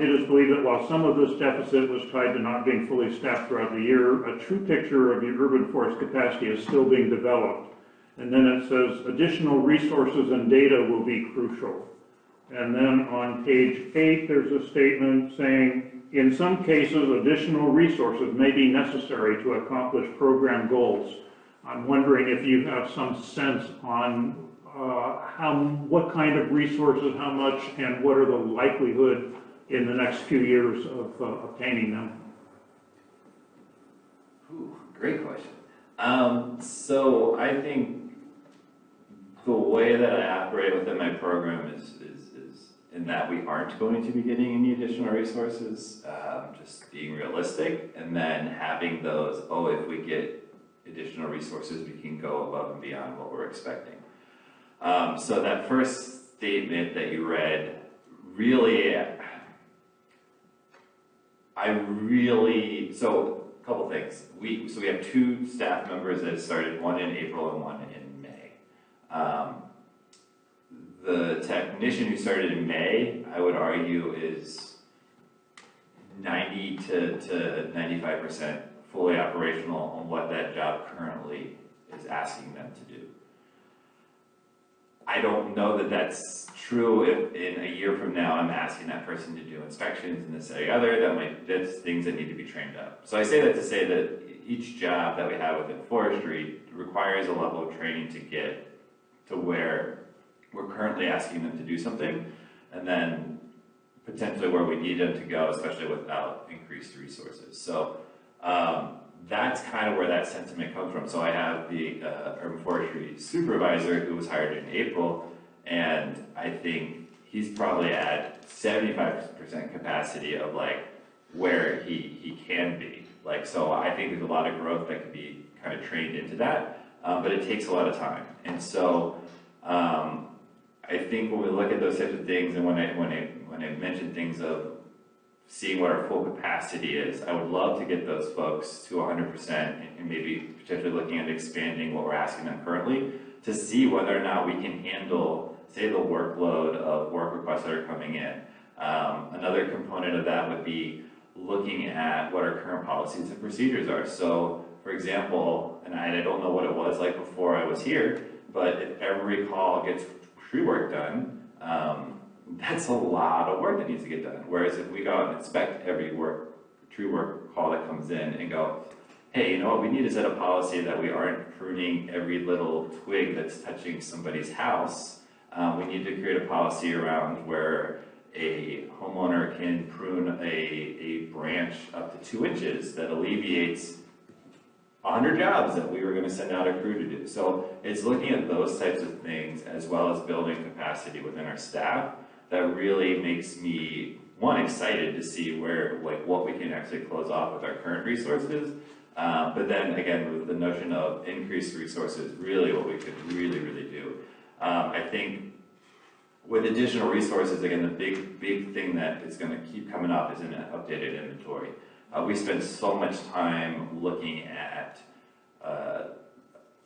It is believed that while some of this deficit was tied to not being fully staffed throughout the year, a true picture of the urban forest capacity is still being developed. And then it says additional resources and data will be crucial. And then on page 8, there's a statement saying, in some cases, additional resources may be necessary to accomplish program goals. I'm wondering if you have some sense on what kind of resources, how much, and what are the likelihood in the next few years of obtaining them? Ooh, great question. So I think the way that I operate within my program is in that we aren't going to be getting any additional resources, just being realistic, and then having those, if we get additional resources, we can go above and beyond what we're expecting. So that first statement that you read, really, so a couple things. We have 2 staff members that started, one in April and one in May. The technician who started in May, I would argue, is 90 to 95% fully operational on what that job currently is asking them to do. I don't know that that's true if in a year from now I'm asking that person to do inspections and this, that, or the other. That's things that need to be trained up. So I say that to say that each job that we have within forestry requires a level of training to get to where we're currently asking them to do something, and then potentially where we need them to go, especially without increased resources. So that's kind of where that sentiment comes from. So I have the urban forestry supervisor who was hired in April, and I think he's probably at 75% capacity of like where he can be. Like, so I think there's a lot of growth that could be kind of trained into that, but it takes a lot of time. And so I think when we look at those types of things, and when I mention things of seeing what our full capacity is, I would love to get those folks to 100% and maybe potentially looking at expanding what we're asking them currently to see whether or not we can handle, say, the workload of work requests that are coming in. Another component of that would be looking at what our current policies and procedures are. So, for example, and I don't know what it was like before I was here, but if every call gets tree work done, that's a lot of work that needs to get done. Whereas if we go out and inspect every tree work call that comes in and go, hey, you know what, we need to set a policy that we aren't pruning every little twig that's touching somebody's house. We need to create a policy around where a homeowner can prune a branch up to 2 inches that alleviates 100 jobs that we were going to send out a crew to do. So it's looking at those types of things as well as building capacity within our staff that really makes me, one, excited to see what we can actually close off with our current resources. But then again, with the notion of increased resources, really what we could really do. I think with additional resources, again, the big thing that is going to keep coming up is an updated inventory. We spend so much time looking at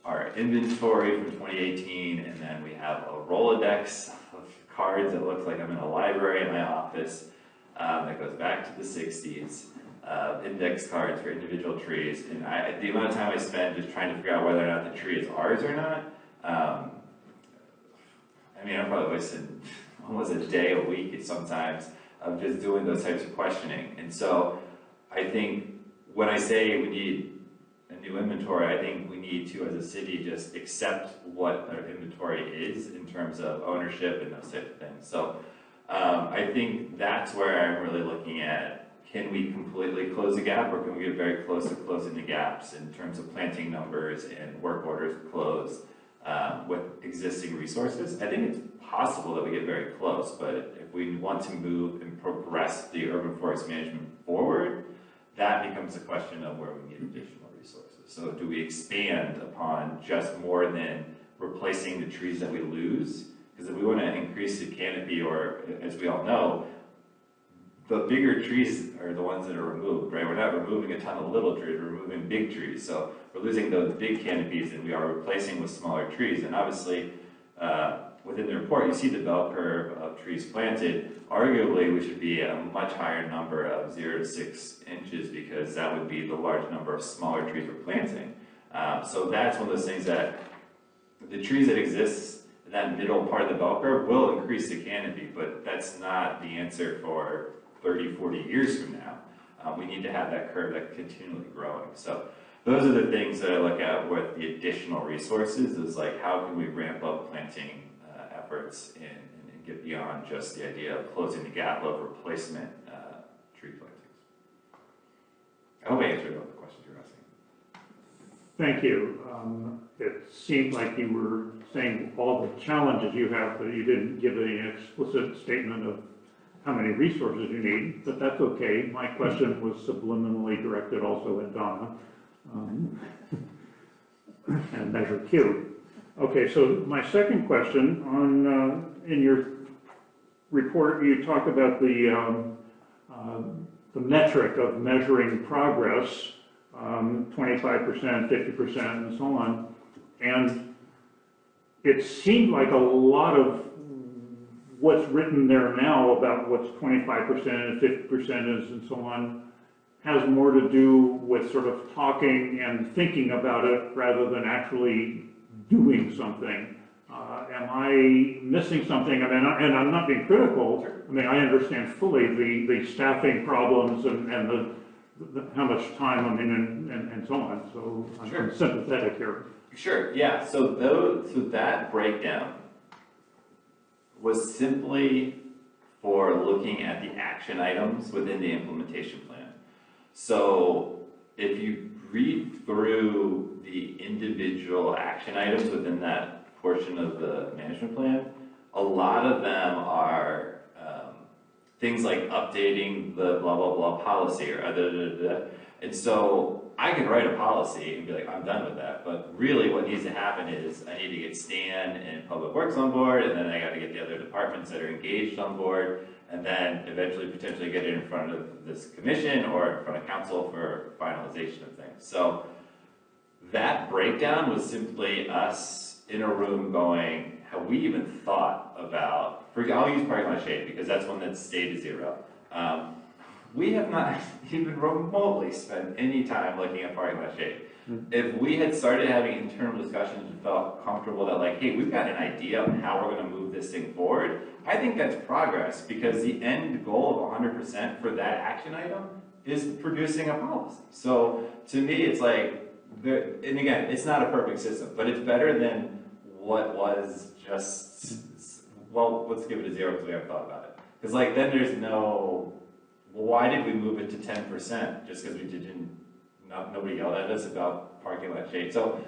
our inventory from 2018, and then we have a Rolodex of cards that looks like I'm in a library in my office that goes back to the 60s, index cards for individual trees. And the amount of time I spend just trying to figure out whether or not the tree is ours or not, I mean, I'm probably wasting almost a day, a week sometimes of just doing those types of questioning. And so I think when I say we need a new inventory, I think we need to, as a city, just accept what our inventory is in terms of ownership and those types of things. So I think that's where I'm really looking at, can we completely close the gap, or can we get very close to closing the gaps in terms of planting numbers and work orders closed with existing resources? I think it's possible that we get very close, but if we want to move and progress the urban forest management forward, that becomes a question of where we need additional resources. So do we expand upon just more than replacing the trees that we lose? Because if we want to increase the canopy, or as we all know, the bigger trees are the ones that are removed, right? We're not removing a ton of little trees, we're removing big trees. So we're losing those big canopies and we are replacing with smaller trees. And obviously, within the report, you see the bell curve of trees planted. Arguably, we should be at a much higher number of 0 to 6 inches because that would be the large number of smaller trees we're planting. So that's one of those things that the trees that exist in that middle part of the bell curve will increase the canopy, but that's not the answer for 30, 40 years from now. We need to have that curve that's continually growing. So those are the things that I look at with the additional resources, is like how can we ramp up planting efforts and get beyond just the idea of closing the gap of replacement tree plantings. I hope I answered all the questions you're asking. Thank you. It seemed like you were saying all the challenges you have, but you didn't give any explicit statement of how many resources you need, but that's okay. My question was subliminally directed also at Donna and Measure Q. Okay, so my second question on in your report, you talk about the metric of measuring progress, 25%, 50%, and so on, and it seemed like a lot of what's written there now about what's 25% and 50% is and so on has more to do with sort of talking and thinking about it rather than actually doing something. Am I missing something? I mean, and I'm not being critical. I mean, I understand fully the staffing problems and the how much time, I mean, and so on. So I'm sympathetic here. Sure, yeah, so that breakdown was simply for looking at the action items within the implementation plan. So if you read through the individual action items within that portion of the management plan, a lot of them are things like updating the blah, blah, blah policy or and so I can write a policy and be like, I'm done with that. But really what needs to happen is I need to get Stan and Public Works on board, and then I got to get the other departments that are engaged on board, and then eventually potentially get it in front of this commission or in front of council for finalization of things. So that breakdown was simply us in a room going, have we even thought about, I'll use parking lot shade because that's one that stayed to 0. We have not even remotely spent any time looking at parking lot shade. If we had started having internal discussions and felt comfortable that like, hey, we've got an idea of how we're going to move this thing forward, I think that's progress, because the end goal of 100% for that action item is producing a policy. So to me, it's like, and again, it's not a perfect system, but it's better than what was just, well, let's give it a 0 because we haven't thought about it. Because like then there's no, well, why did we move it to 10%? Just because we didn't, nobody yelled at us about parking lot shade. So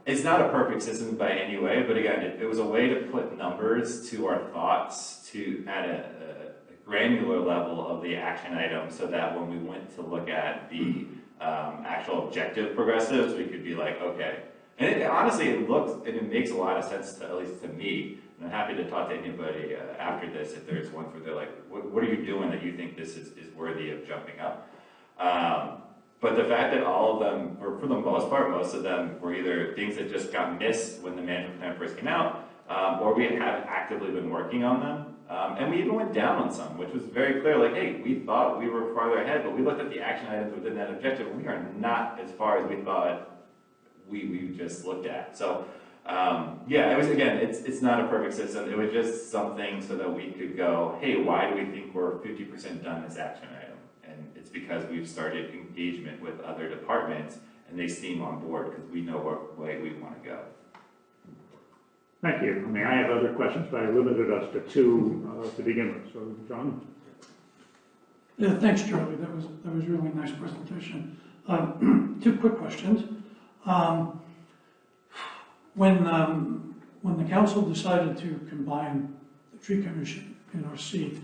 it's not a perfect system by any way, but again, it was a way to put numbers to our thoughts to at a granular level of the action item, so that when we went to look at the actual objective progressives, we could be like, okay. And honestly, it looks, and it makes a lot of sense, to, at least to me. And I'm happy to talk to anybody after this if there's ones where they're like, what are you doing that you think this is worthy of jumping up? But the fact that all of them, or for the most part, most of them were either things that just got missed when the management plan first came out, or we have actively been working on them. And we even went down on some, which was very clear, like, hey, we thought we were farther ahead, but we looked at the action items within that objective, and we are not as far as we thought we just looked at. So, yeah, it was, again, it's not a perfect system. It was just something so that we could go, hey, why do we think we're 50% done this action item? And it's because we've started engagement with other departments, and they seem on board because we know what way we want to go. Thank you. I mean, I have other questions, but I limited us to 2 to begin with. So, John? Yeah, thanks, Charlie. That was really nice presentation. 2 quick questions. When the council decided to combine the tree commission and NRC,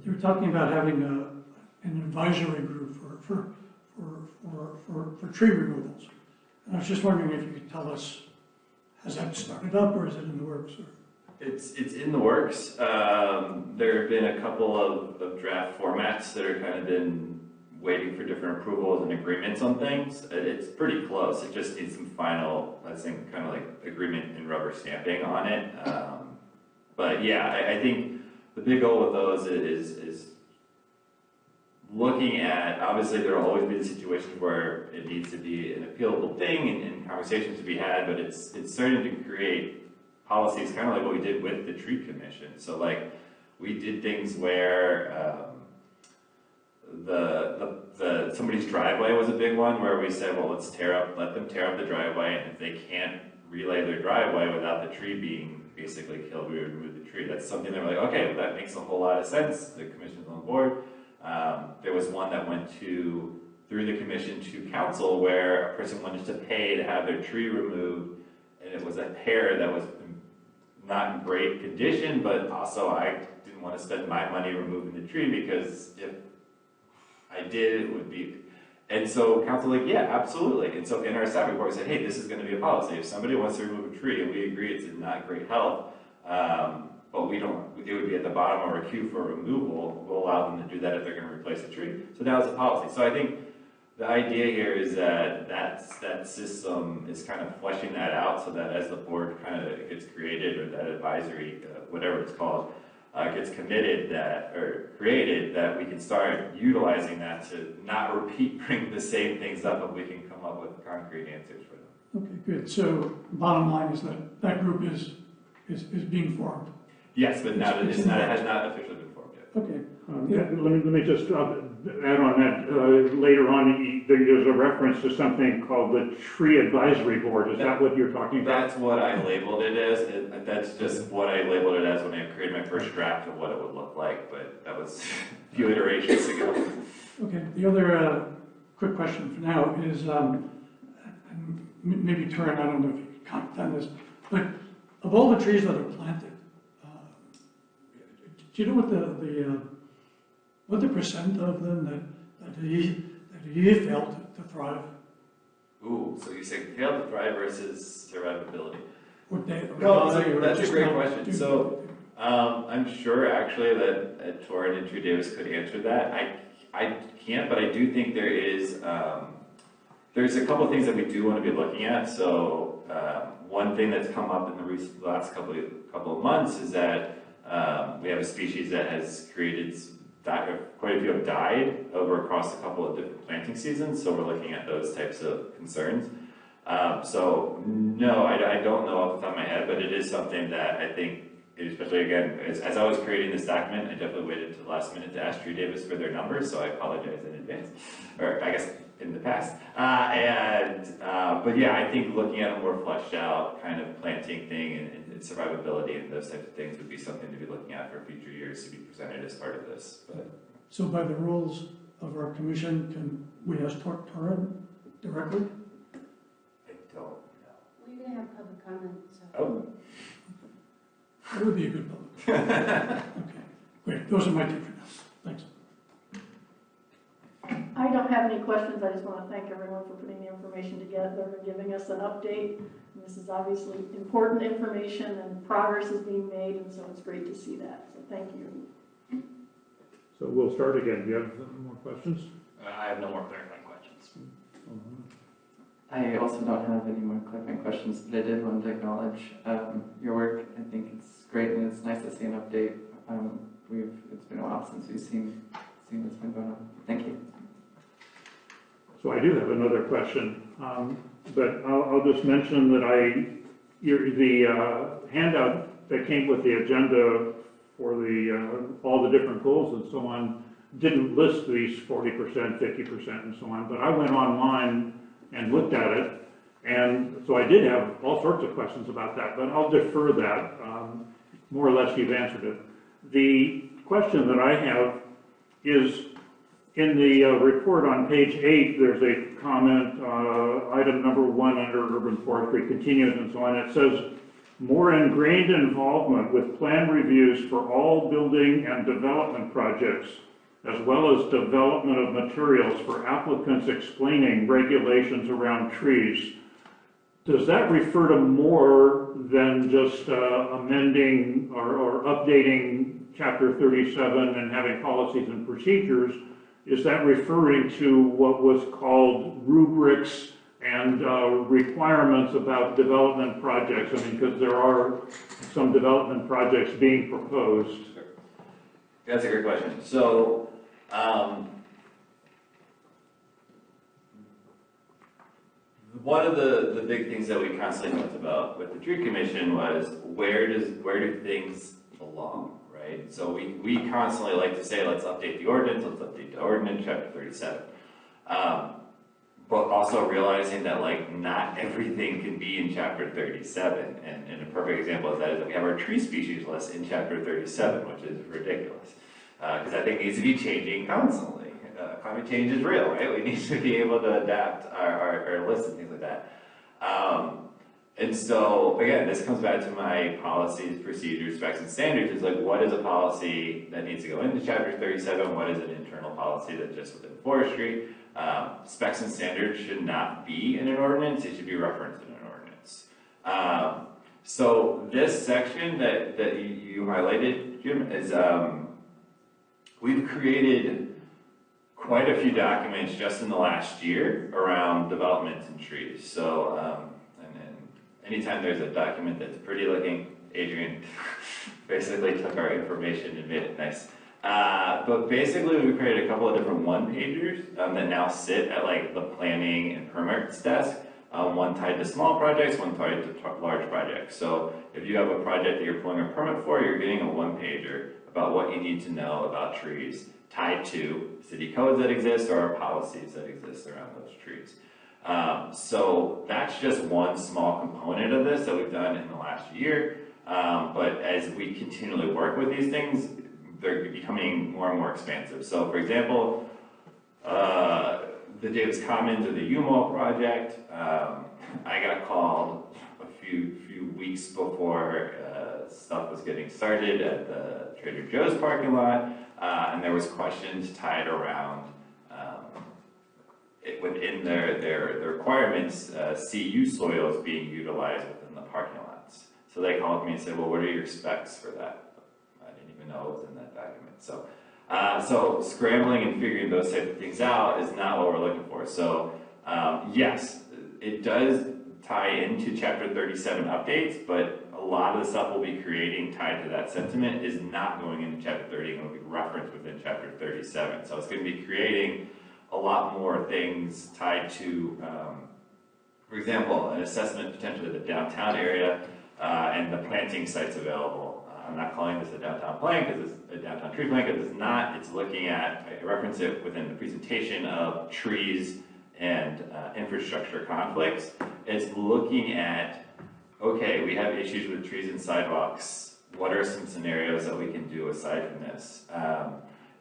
they were talking about having an advisory group for for tree removals. And I was just wondering if you could tell us, has that started up or is it in the works? Or? It's in the works. There have been a couple of draft formats that are kind of been waiting for different approvals and agreements on things. It's pretty close. It just needs some final, I think, kind of like agreement and rubber stamping on it. But yeah, I think the big goal with those is looking at, obviously there will always be the situations where it needs to be an appealable thing and conversations to be had, but it's starting to create policies kind of like what we did with the tree commission. So like we did things where somebody's driveway was a big one where we said, well, let them tear up the driveway, and if they can't relay their driveway without the tree being basically killed, we would remove the tree. That's something that we're like, okay, well, that makes a whole lot of sense. The commission's on board. There was one that went through the commission to council where a person wanted to pay to have their tree removed, and it was a pair that was not in great condition, but also I didn't want to spend my money removing the tree because if I did, it would be, and so council like, yeah, absolutely. And so in our staff report, we said, hey, this is going to be a policy. If somebody wants to remove a tree and we agree it's in not great health, but we don't, it would be at the bottom of our queue for removal, we'll allow them to do that if they're going to replace a tree. So that was a policy. So I think the idea here is that system is kind of fleshing that out so that as the board kind of gets created, or that advisory, whatever it's called, gets committed created, that we can start utilizing that to not bring the same things up, but we can come up with concrete answers for them. Okay, good. So bottom line is that group is being formed. Yes, but now it has not officially been formed yet. Okay. Let me just add on that. Later on, there's a reference to something called the Tree Advisory Board. Is that what you're talking about? That's what I labeled it as. That's just what I labeled it as when I created my first draft of what it would look like, but that was a few iterations ago. Okay, the other quick question for now is, and maybe Turin, I don't know if you can comment on this, but of all the trees that are planted, do you know what the percent of them that he failed to thrive? Ooh, so you're saying failed to thrive versus survivability? That's a great question. So I'm sure actually that Torrin and Tree Davis could answer that. I can't, but I do think there is, there's a couple of things that we do want to be looking at. So one thing that's come up in the last couple of months is that we have a species that has created, quite a few have died over across a couple of different planting seasons, so we're looking at those types of concerns. So no, I don't know off the top of my head, but it is something that I think, especially again, as I was creating this document, I definitely waited to the last minute to ask Tree Davis for their numbers, so I apologize in advance, or I guess in the past. But yeah, I think looking at a more fleshed out kind of planting thing and survivability and those types of things would be something to be looking at for future years to be presented as part of this. But So by the rules of our commission, can we ask Turin directly? I don't know. We're going to have public comment, so. Oh. That would be a good public. Okay, great. Those are my two for now. Thanks. I don't have any questions. I just want to thank everyone for putting the information together and giving us an update. And this is obviously important information and progress is being made, and so it's great to see that. So thank you. So we'll start again. Do you have more questions? I have no more clarifying questions. I also don't have any more clarifying questions, but I did want to acknowledge your work. I think it's great and it's nice to see an update. It's been a while since we've seen what's been going on. Thank you. So I do have another question, but I'll just mention that the handout that came with the agenda for all the different goals and so on didn't list these 40%, 50%, and so on. But I went online and looked at it, and so I did have all sorts of questions about that. But I'll defer that. More or less, you've answered it. The question that I have is, in the report on page 8, there's a comment, item number 1 under urban forestry continues and so on. It says, more ingrained involvement with plan reviews for all building and development projects. as well as development of materials for applicants explaining regulations around trees. Does that refer to more than just amending or updating Chapter 37 and having policies and procedures? Is that referring to what was called rubrics and requirements about development projects? I mean, because there are some development projects being proposed. That's a great question. So, one of the big things that we constantly talked about with the tree commission was where do things belong, right? So we constantly like to say, let's update the ordinance, chapter 37. But also realizing that like not everything can be in chapter 37. And a perfect example of that is that we have our tree species list in chapter 37, which is ridiculous. Because I think it needs to be changing constantly. Climate change is real, right? We need to be able to adapt our lists and things like that. And so, again, this comes back to my policies, procedures, specs, and standards. Is like, what is a policy that needs to go into chapter 37? What is an internal policy that's just within forestry? Specs and standards should not be in an ordinance. It should be referenced in an ordinance. So this section that you highlighted, Jim, is we've created quite a few documents just in the last year around developments and trees. So, and then anytime there's a document that's pretty looking, Adrian basically took our information and made it nice. But basically we created a couple of different one-pagers that now sit at like the planning and permits desk. One tied to small projects, one tied to large projects. So if you have a project that you're pulling a permit for, you're getting a one-pager about what you need to know about trees tied to city codes that exist or policies that exist around those trees. So that's just one small component of this that we've done in the last year. But as we continually work with these things, they're becoming more and more expansive. So for example, the Davis Commons or the UMO project, I got called a few weeks before stuff was getting started at the Trader Joe's parking lot, and there was questions tied around within their requirements, CU soils being utilized within the parking lots. So they called me and said, well, what are your specs for that? I didn't even know it was in that document. So scrambling and figuring those type of things out is not what we're looking for. So yes, it does tie into chapter 37 updates, but a lot of the stuff we'll be creating tied to that sentiment is not going into chapter 30 and will be referenced within chapter 37. So it's going to be creating a lot more things tied to, for example, an assessment potentially of the downtown area and the planting sites available. I'm not calling this a downtown plan because it's a downtown tree plan because it's not. It's looking at, I reference it within the presentation of trees and infrastructure conflicts. It's looking at, okay, we have issues with trees and sidewalks. What are some scenarios that we can do aside from this?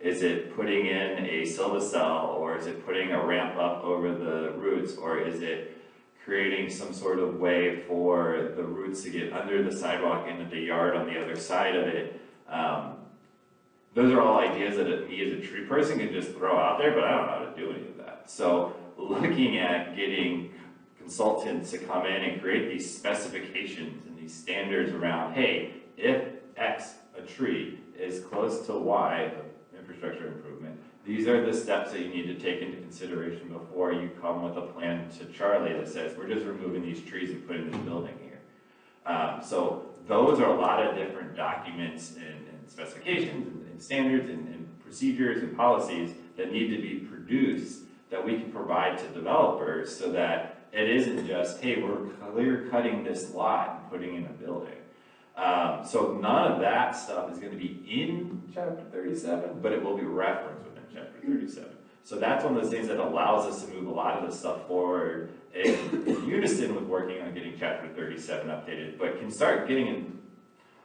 Is it putting in a silvicell, or is it putting a ramp up over the roots, or is it creating some sort of way for the roots to get under the sidewalk into the yard on the other side of it? Those are all ideas that me as a tree person can just throw out there, but I don't know how to do any of that. So looking at getting consultants to come in and create these specifications and these standards around, hey, if X, a tree, is close to Y, infrastructure improvement, these are the steps that you need to take into consideration before you come with a plan to Charlie that says, we're just removing these trees and putting this building here. So those are a lot of different documents and specifications and standards and procedures and policies that need to be produced that we can provide to developers so that it isn't just, hey, we're clear cutting this lot and putting in a building. So none of that stuff is going to be in chapter 37, but it will be referenced within chapter 37. So that's one of those things that allows us to move a lot of this stuff forward in unison with working on getting chapter 37 updated, but can start getting in,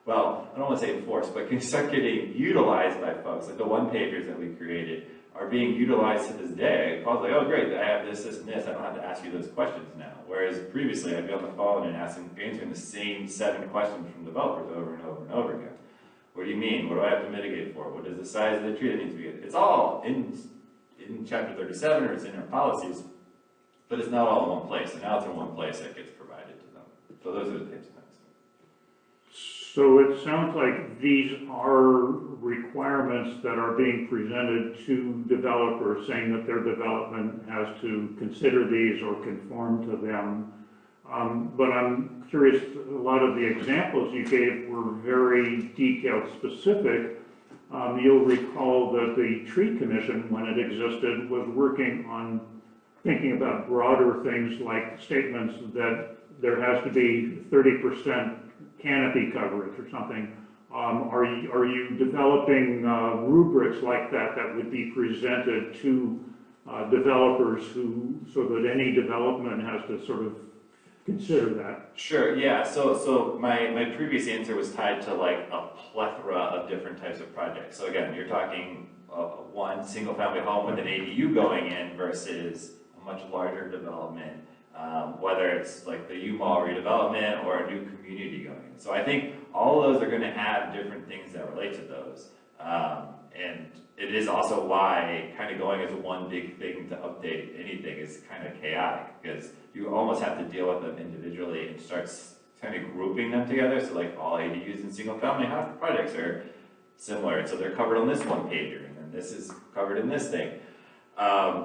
well, I don't want to say enforced, but can start getting utilized by folks. Like the one-pagers that we created are being utilized to this day. Paul's like, oh great, I have this, and this, I don't have to ask you those questions now. Whereas previously I'd be on the phone and answering the same 7 questions from developers over and over and over again. What do you mean? What do I have to mitigate for? What is the size of the tree that needs to be? It's all in chapter 37 or it's in our policies, but it's not all in one place. And now it's in one place that gets provided to them. So those are the types of things. So it sounds like these are requirements that are being presented to developers, saying that their development has to consider these or conform to them. But I'm curious, a lot of the examples you gave were very detailed, specific. You'll recall that the Tree Commission, when it existed, was working on thinking about broader things like statements that there has to be 30% canopy coverage or something. Are you developing rubrics like that that would be presented to developers so that any development has to sort of consider that? Sure, yeah, so my previous answer was tied to like a plethora of different types of projects. So again, you're talking one single family home with an ADU going in versus a much larger development, whether it's like the U-Mall redevelopment or a new community going in. So I think all of those are gonna have different things that relate to those. And it is also why kind of going as one big thing to update anything is kind of chaotic, because you almost have to deal with them individually and start kind of grouping them together. So like all ADUs and single family house projects are similar. And so they're covered on this one pager, and then this is covered in this thing.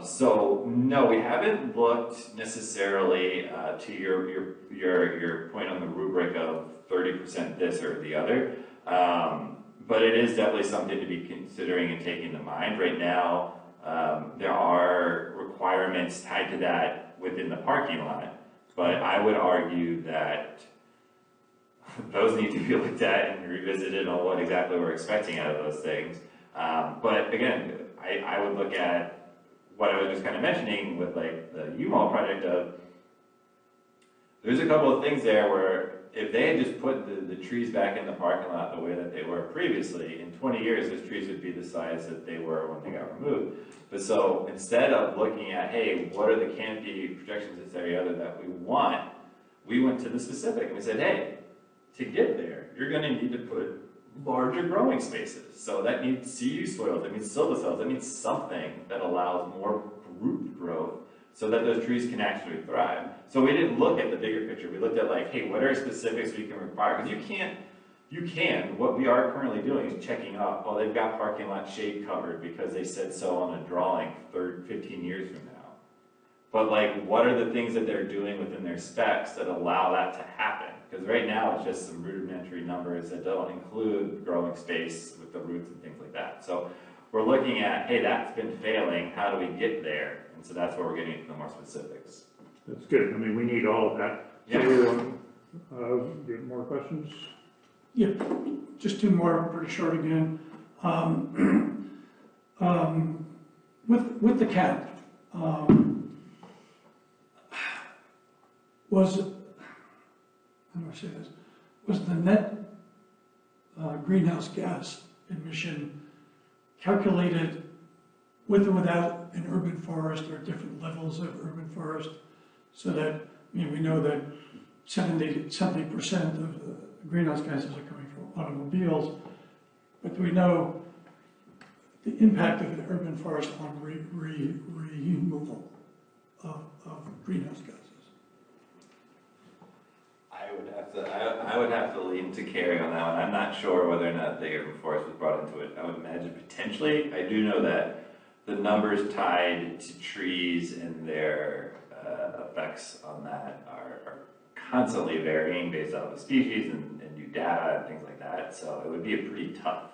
So no, we haven't looked necessarily to your point on the rubric of 30% this or the other. But it is definitely something to be considering and taking to mind. Right now, there are requirements tied to that within the parking lot, but I would argue that those need to be looked at and revisited on what exactly we're expecting out of those things. But again, I would look at what I was just kind of mentioning with like the U-Mall project of, there's a couple of things there where if they had just put the trees back in the parking lot the way that they were previously, in 20 years, those trees would be the size that they were when they got removed. But so instead of looking at, hey, what are the canopy projections, this, area other that we want, we went to the specific and we said, hey, to get there, you're gonna need to put larger growing spaces. So that means CU soils, that means silva soils, that means something that allows more root growth so that those trees can actually thrive. So we didn't look at the bigger picture. We looked at like, hey, what are specifics we can require? Because what we are currently doing is checking off, oh, they've got parking lot shade covered because they said so on a drawing 15 years from now. But like, what are the things that they're doing within their specs that allow that to happen? Because right now it's just some rudimentary numbers that don't include growing space with the roots and things like that. So we're looking at, hey, that's been failing, how do we get there? And so that's where we're getting into the more specifics. That's good. I mean, we need all of that. Yeah. So, do you have more questions? Yeah, just two more, pretty short again. With the cap, how do I say this? Was the net greenhouse gas emission calculated with or without an urban forest or different levels of urban forest? So that, I mean, we know that 70% of the greenhouse gases are coming from automobiles, but do we know the impact of the urban forest on removal of greenhouse gases? I would have to lean to Carrie on that one. I'm not sure whether or not the urban forest was brought into it. I would imagine potentially. I do know that the numbers tied to trees and their effects on that are constantly varying based off of species and new data and things like that. So it would be a pretty tough,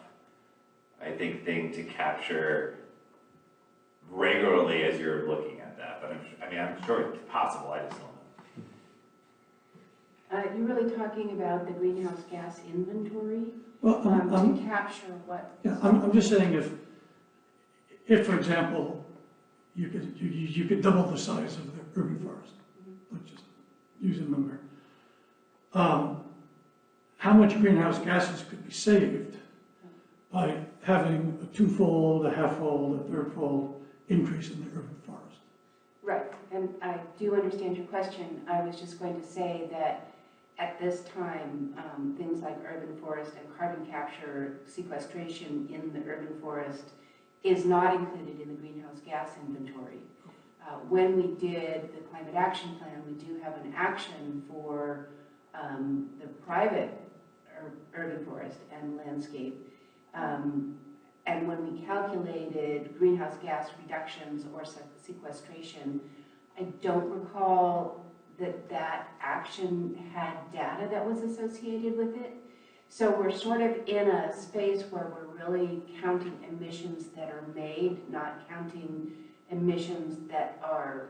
I think, thing to capture regularly as you're looking at that. But I'm sure it's possible. I just don't know. You're really talking about the greenhouse gas inventory Well, to capture what? yeah, I'm just saying if for example, you could double the size of the urban forest, let's just use a number. How much greenhouse gases could be saved by having a twofold, a half-fold, a third-fold increase in the urban forest? Right, and I do understand your question. I was just going to say that at this time, things like urban forest and carbon capture sequestration in the urban forest is not included in the greenhouse gas inventory. When we did the climate action plan, we do have an action for the private urban forest and landscape. And when we calculated greenhouse gas reductions or sequestration, I don't recall that action had data that was associated with it. So we're sort of in a space where we're really counting emissions that are made, not counting emissions that are,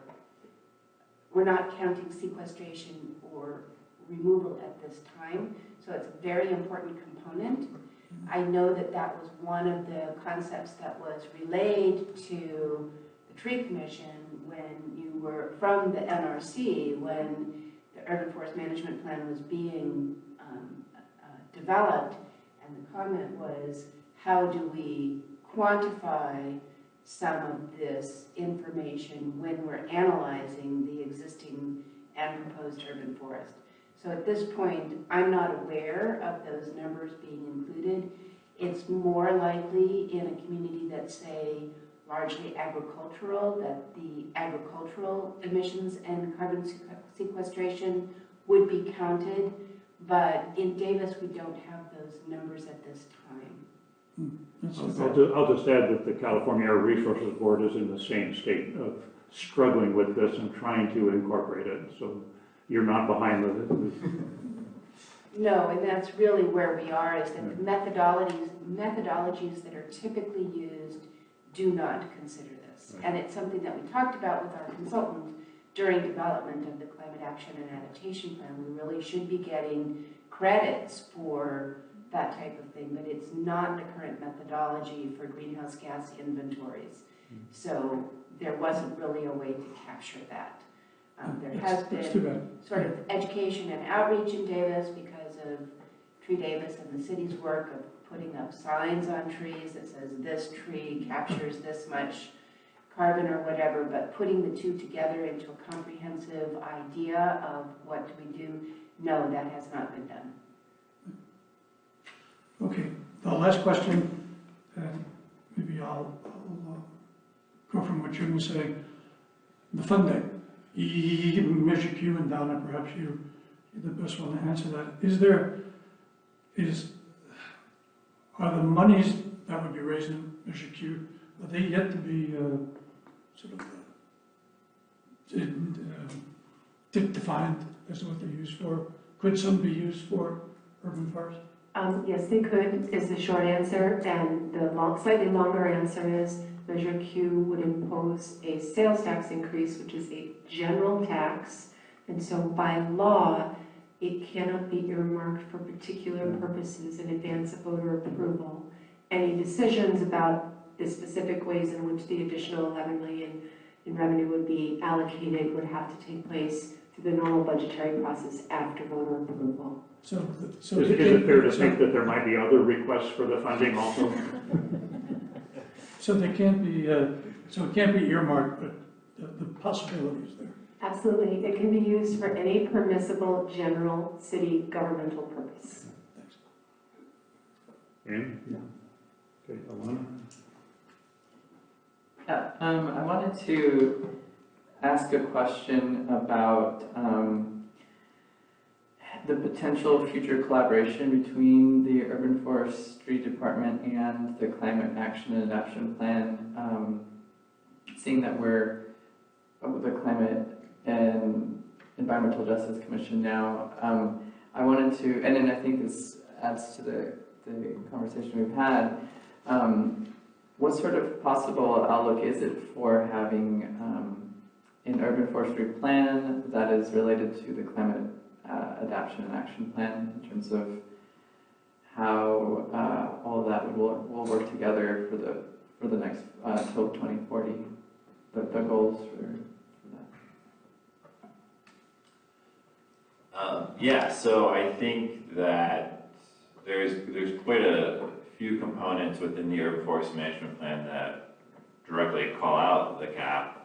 we're not counting sequestration or removal at this time. So it's a very important component. I know that that was one of the concepts that was relayed to the Tree Commission when you were from the NRC, when the Urban Forest Management Plan was being developed, and the comment was, how do we quantify some of this information when we're analyzing the existing and proposed urban forest? So at this point, I'm not aware of those numbers being included. It's more likely in a community that's, say, largely agricultural, that the agricultural emissions and carbon sequestration would be counted. But in Davis, we don't have those numbers at this time. I'll just add that the California Air Resources Board is in the same state of struggling with this and trying to incorporate it. So you're not behind with it. No, and that's really where we are, is that the methodologies that are typically used do not consider this. And it's something that we talked about with our consultant during development of the Climate Action and Adaptation Plan. We really should be getting credits for that type of thing, but it's not the current methodology for greenhouse gas inventories. So there wasn't really a way to capture that. There has been sort of education and outreach in Davis because of Tree Davis and the city's work of putting up signs on trees that says this tree captures this much carbon or whatever, but putting the two together into a comprehensive idea of what do we do, no, that has not been done. Okay, the last question, and maybe I'll go from what Jim was saying. The funding, Measure Q and Donna, perhaps you're the best one to answer that. Are the monies that would be raised in Measure Q, are they yet to be sort of defined as to what they're used for? Could some be used for urban forest? Yes, they could, is the short answer, and the slightly longer answer is Measure Q would impose a sales tax increase, which is a general tax, and so by law, it cannot be earmarked for particular purposes in advance of voter approval. Any decisions about the specific ways in which the additional $11 million in revenue would be allocated would have to take place through the normal budgetary process after voter approval. Is it fair to think that there might be other requests for the funding also? So they can't be, so it can't be earmarked, but the possibility is there. Absolutely, it can be used for any permissible general city governmental purpose. Thanks. And, okay, Alana? I wanted to ask a question about the potential future collaboration between the Urban Forestry Department and the Climate Action and Adaptation Plan. Seeing that we're the Climate and Environmental Justice Commission now, I wanted to, and then I think this adds to the conversation we've had, what sort of possible outlook is it for having an urban forestry plan that is related to the Climate Adaptation and Action Plan in terms of how all of that will work together for the next till 2040, the goals for that? Yeah, so I think that there's quite a few components within the Urban Forest Management Plan that directly call out the CAP,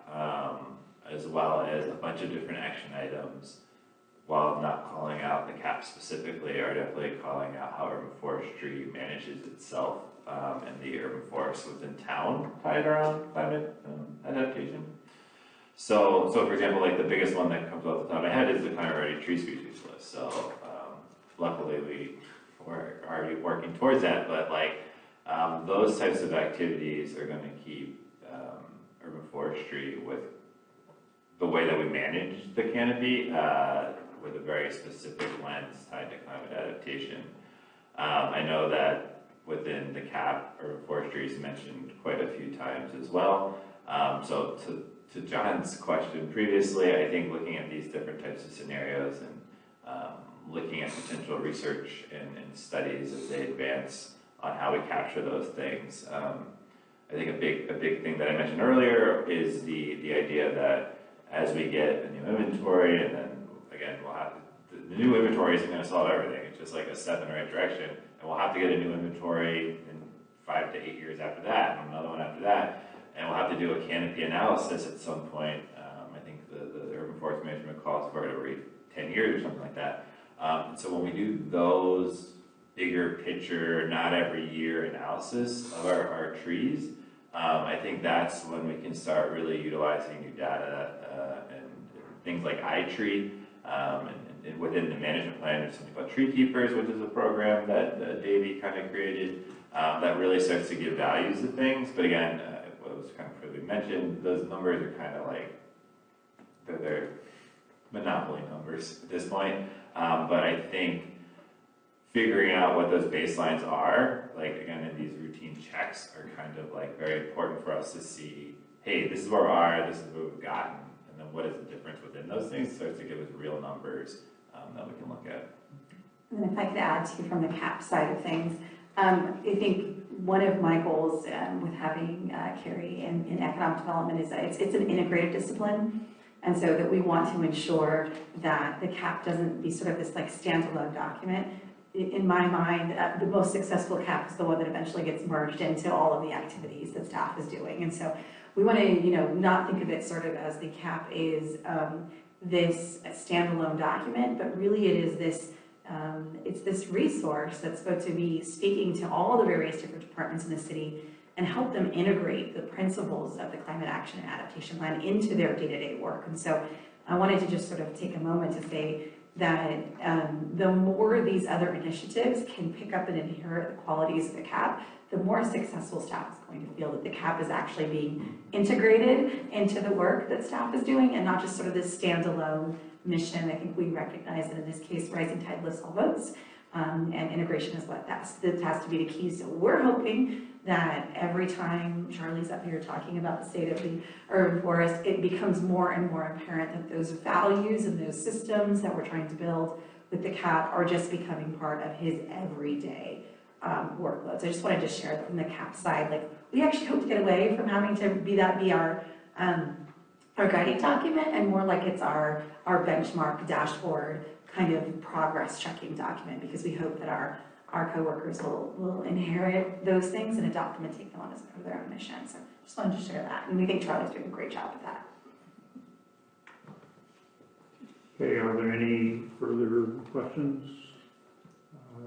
as well as a bunch of different action items while not calling out the CAP specifically, are definitely calling out how urban forestry manages itself and the urban forests within town tied around climate adaptation. So for example, like the biggest one that comes off the top of my head is the climate ready tree species list. So luckily we're already working towards that, but like those types of activities are going to keep urban forestry with the way that we manage the canopy with a very specific lens tied to climate adaptation. I know that within the CAP, urban forestry is mentioned quite a few times as well. So to John's question previously, I think looking at these different types of scenarios and looking at potential research and studies as they advance on how we capture those things. I think a big thing that I mentioned earlier is the idea that as we get a new inventory, and then again, we'll have the new inventory isn't going to solve everything. It's just like a step in the right direction, and we'll have to get a new inventory in 5 to 8 years after that, and another one after that, and we'll have to do a canopy analysis at some point. I think the urban forest management calls for it every 10 years or something like that. So when we do those bigger picture, not every year analysis of our trees, I think that's when we can start really utilizing new data and things like iTree. And within the management plan, there's something called Tree Keepers, which is a program that Davey kind of created that really starts to give values to things. But again, what was kind of freely mentioned, those numbers are kind of like, they're monopoly numbers at this point. But I think figuring out what those baselines are, like again, in these routine checks are kind of like very important for us to see, hey, this is where we are, this is what we've gotten, and then what is the difference within those things starts to give us real numbers that we can look at. And if I could add to from the CAP side of things, I think one of my goals with having Carrie in economic development is that it's an integrated discipline. And so that we want to ensure that the CAP doesn't be sort of this like standalone document. In my mind, the most successful CAP is the one that eventually gets merged into all of the activities that staff is doing. And so we want to, not think of it sort of as the CAP is this standalone document, but really it is this, it's this resource that's supposed to be speaking to all the various different departments in the city and help them integrate the principles of the Climate Action and Adaptation Plan into their day-to-day work. And so I wanted to just sort of take a moment to say that the more these other initiatives can pick up and inherit the qualities of the CAP, the more successful staff is going to feel that the CAP is actually being integrated into the work that staff is doing and not just sort of this standalone mission. I think we recognize that in this case, rising tide lifts all boats, and integration is what that has to be the key. So we're hoping that every time Charlie's up here talking about the state of the urban forest, it becomes more and more apparent that those values and those systems that we're trying to build with the CAP are just becoming part of his everyday workloads. I just wanted to share that from the CAP side. Like, we actually hope to get away from having to be our guiding document and more like it's our benchmark dashboard kind of progress checking document, because we hope that our coworkers will inherit those things and adopt them and take them on as part of their own mission. So just wanted to share that. And we think Charlie's doing a great job with that. Okay, are there any further questions?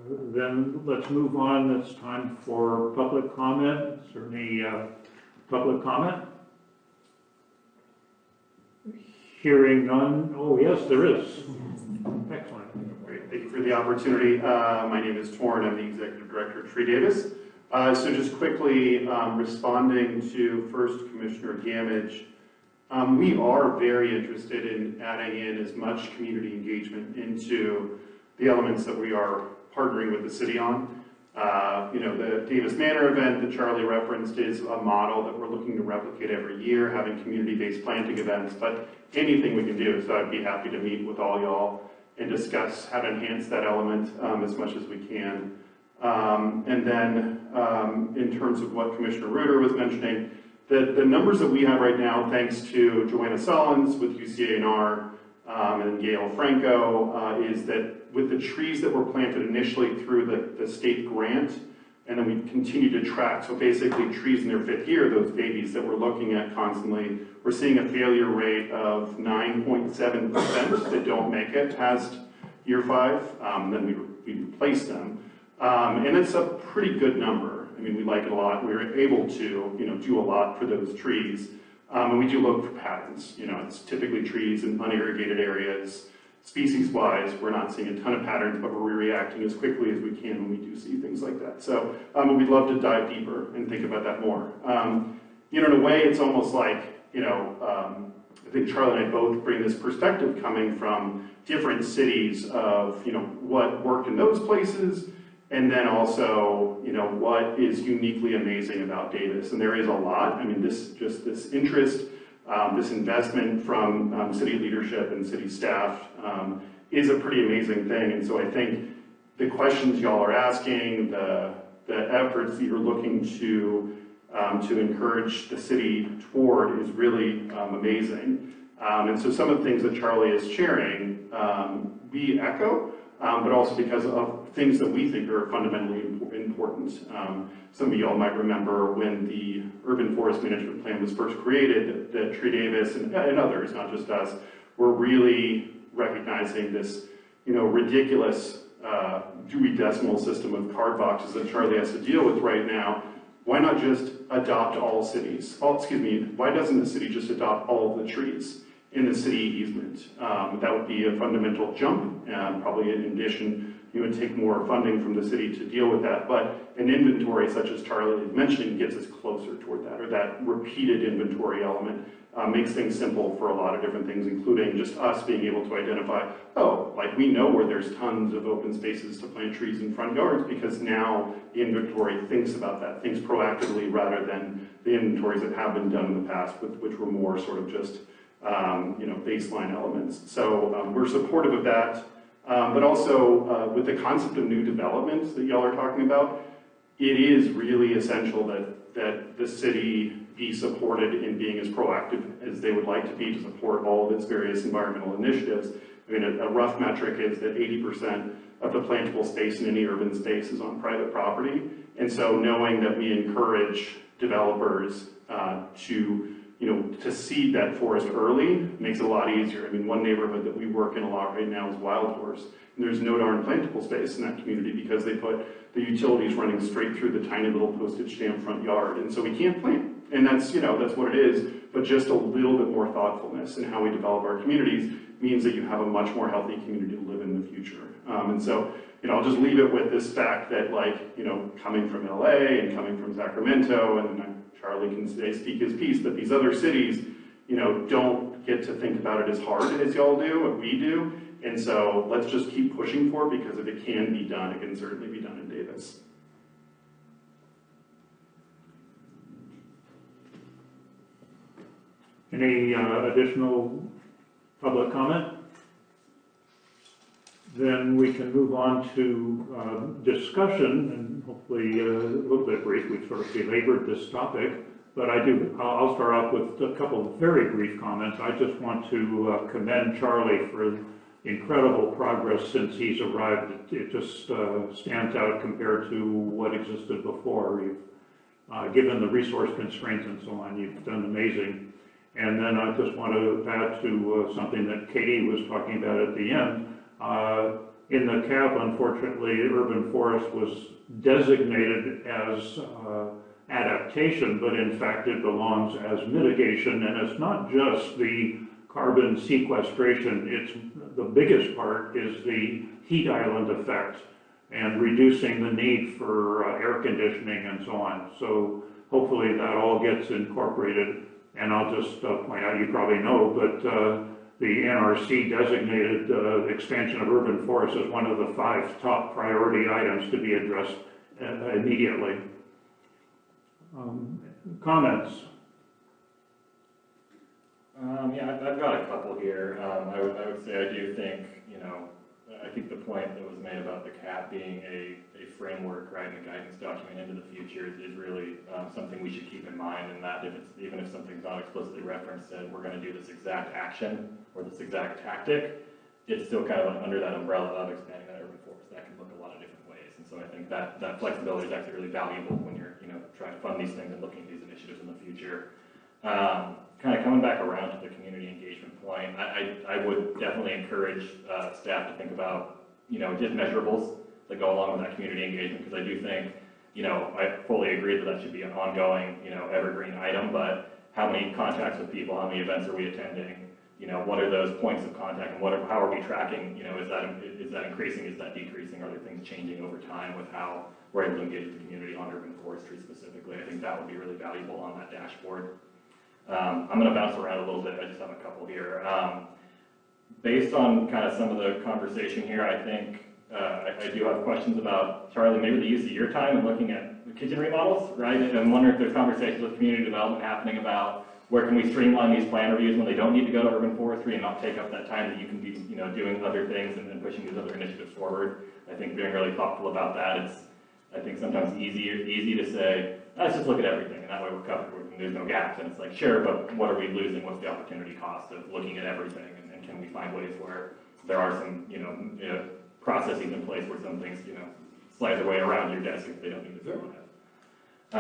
Then let's move on. It's time for public comment. Is there any public comment? Hearing none. Oh, yes, there is. Excellent. Great, thank you for the opportunity. My name is Torn. I'm the Executive Director at Tree Davis. So just quickly responding to first Commissioner Gamage, we are very interested in adding in as much community engagement into the elements that we are partnering with the city on. The Davis Manor event that Charlie referenced is a model that we're looking to replicate every year, having community-based planting events, but anything we can do. So I'd be happy to meet with all y'all and discuss how to enhance that element as much as we can. And then in terms of what Commissioner Reuter was mentioning, the numbers that we have right now, thanks to Joanna Sollins with UCA&R and Gail Franco, is that with the trees that were planted initially through the state grant and then we continue to track. So basically trees in their 5th year, those babies that we're looking at constantly, we're seeing a failure rate of 9.7% that don't make it past year 5, then we replace them. And it's a pretty good number. I mean, we like it a lot. We're able to, do a lot for those trees. And we do look for patterns. It's typically trees in unirrigated areas. Species-wise, we're not seeing a ton of patterns, but we're reacting as quickly as we can when we do see things like that. So we'd love to dive deeper and think about that more. In a way, it's almost like, I think Charlie and I both bring this perspective coming from different cities of, what worked in those places, and then also, what is uniquely amazing about Davis. And there is a lot. I mean, this interest, this investment from city leadership and city staff is a pretty amazing thing. And so I think the questions y'all are asking, the efforts that you're looking to encourage the city toward is really amazing. And so some of the things that Charlie is sharing, we echo, but also because of things that we think are fundamentally important. Some of y'all might remember when the Urban Forest Management Plan was first created, that Tree Davis and others, not just us, were really recognizing this, ridiculous Dewey Decimal System of card boxes that Charlie has to deal with right now. Why not just adopt all cities? Why doesn't the city just adopt all of the trees in the city easement? That would be a fundamental jump. Probably in addition, you would take more funding from the city to deal with that. But an inventory such as Charlie is mentioning gets us closer toward that, or that repeated inventory element makes things simple for a lot of different things, including just us being able to identify, we know where there's tons of open spaces to plant trees in front yards, because now the inventory thinks about that, thinks proactively rather than the inventories that have been done in the past, which were more sort of just baseline elements. So we're supportive of that, but also with the concept of new developments that y'all are talking about, it is really essential that the city be supported in being as proactive as they would like to be to support all of its various environmental initiatives. I mean, a rough metric is that 80% of the plantable space in any urban space is on private property. And so knowing that we encourage developers to seed that forest early makes it a lot easier. I mean, one neighborhood that we work in a lot right now is Wild Horse, and there's no darn plantable space in that community because they put the utilities running straight through the tiny little postage stamp front yard, and so we can't plant. And that's what it is, but just a little bit more thoughtfulness in how we develop our communities means that you have a much more healthy community to live in the future. And so, I'll just leave it with this fact that, coming from LA and coming from Sacramento, and then Charlie can speak his piece, but these other cities, don't get to think about it as hard as y'all do, and we do. And so let's just keep pushing for it, because if it can be done, it can certainly be done in Davis. Any additional public comment? Then we can move on to discussion, and hopefully a little bit brief. We've sort of belabored this topic, but I'll start off with a couple of very brief comments. I just want to commend Charlie for incredible progress since he's arrived. It just stands out compared to what existed before. Given the resource constraints and so on, you've done amazing. And then I just want to add to something that Katie was talking about at the end. In the CAP, unfortunately, urban forest was designated as adaptation, but in fact it belongs as mitigation. And it's not just the carbon sequestration, the biggest part is the heat island effect and reducing the need for air conditioning and so on. So hopefully that all gets incorporated. And I'll just point out, you probably know, but the NRC designated the expansion of urban forests as one of the 5 top priority items to be addressed immediately. Comments? Yeah, I've got a couple here. I would say I do think, I think the point that was made about the CAP being a framework, right, and a guidance document into the future is really something we should keep in mind, and that even if something's not explicitly referenced, that we're going to do this exact action or this exact tactic, it's still kind of under that umbrella of expanding that urban forest. That can look a lot of different ways. And so I think that flexibility is actually really valuable when you're, trying to fund these things and looking at these initiatives in the future. Kind of coming back around to the community engagement point, I would definitely encourage staff to think about, just measurables that go along with that community engagement, because I do think, I fully agree that should be an ongoing, evergreen item, but how many contacts with people, how many events are we attending? What are those points of contact, and how are we tracking? Is that increasing? Is that decreasing? Are there things changing over time with how we're able to engage with the community on urban forestry specifically? I think that would be really valuable on that dashboard. I'm going to bounce around a little bit. I just have a couple here. Based on kind of some of the conversation here, I think I do have questions about, Charlie, maybe the use of your time and looking at the kitchen remodels, right? And I'm wondering if there's conversations with community development happening about where can we streamline these plan reviews when they don't need to go to urban forestry and not take up that time that you can be, doing other things and then pushing these other initiatives forward. I think being really thoughtful about that. It's, I think, sometimes easy to say, let's just look at everything and that way we're covered and there's no gaps. And it's like, sure, but what are we losing? What's the opportunity cost of looking at everything? And can we find ways where there are some, processes in place where some things, slide their way around your desk if they don't need to fill it.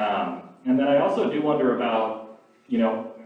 And then I also do wonder about,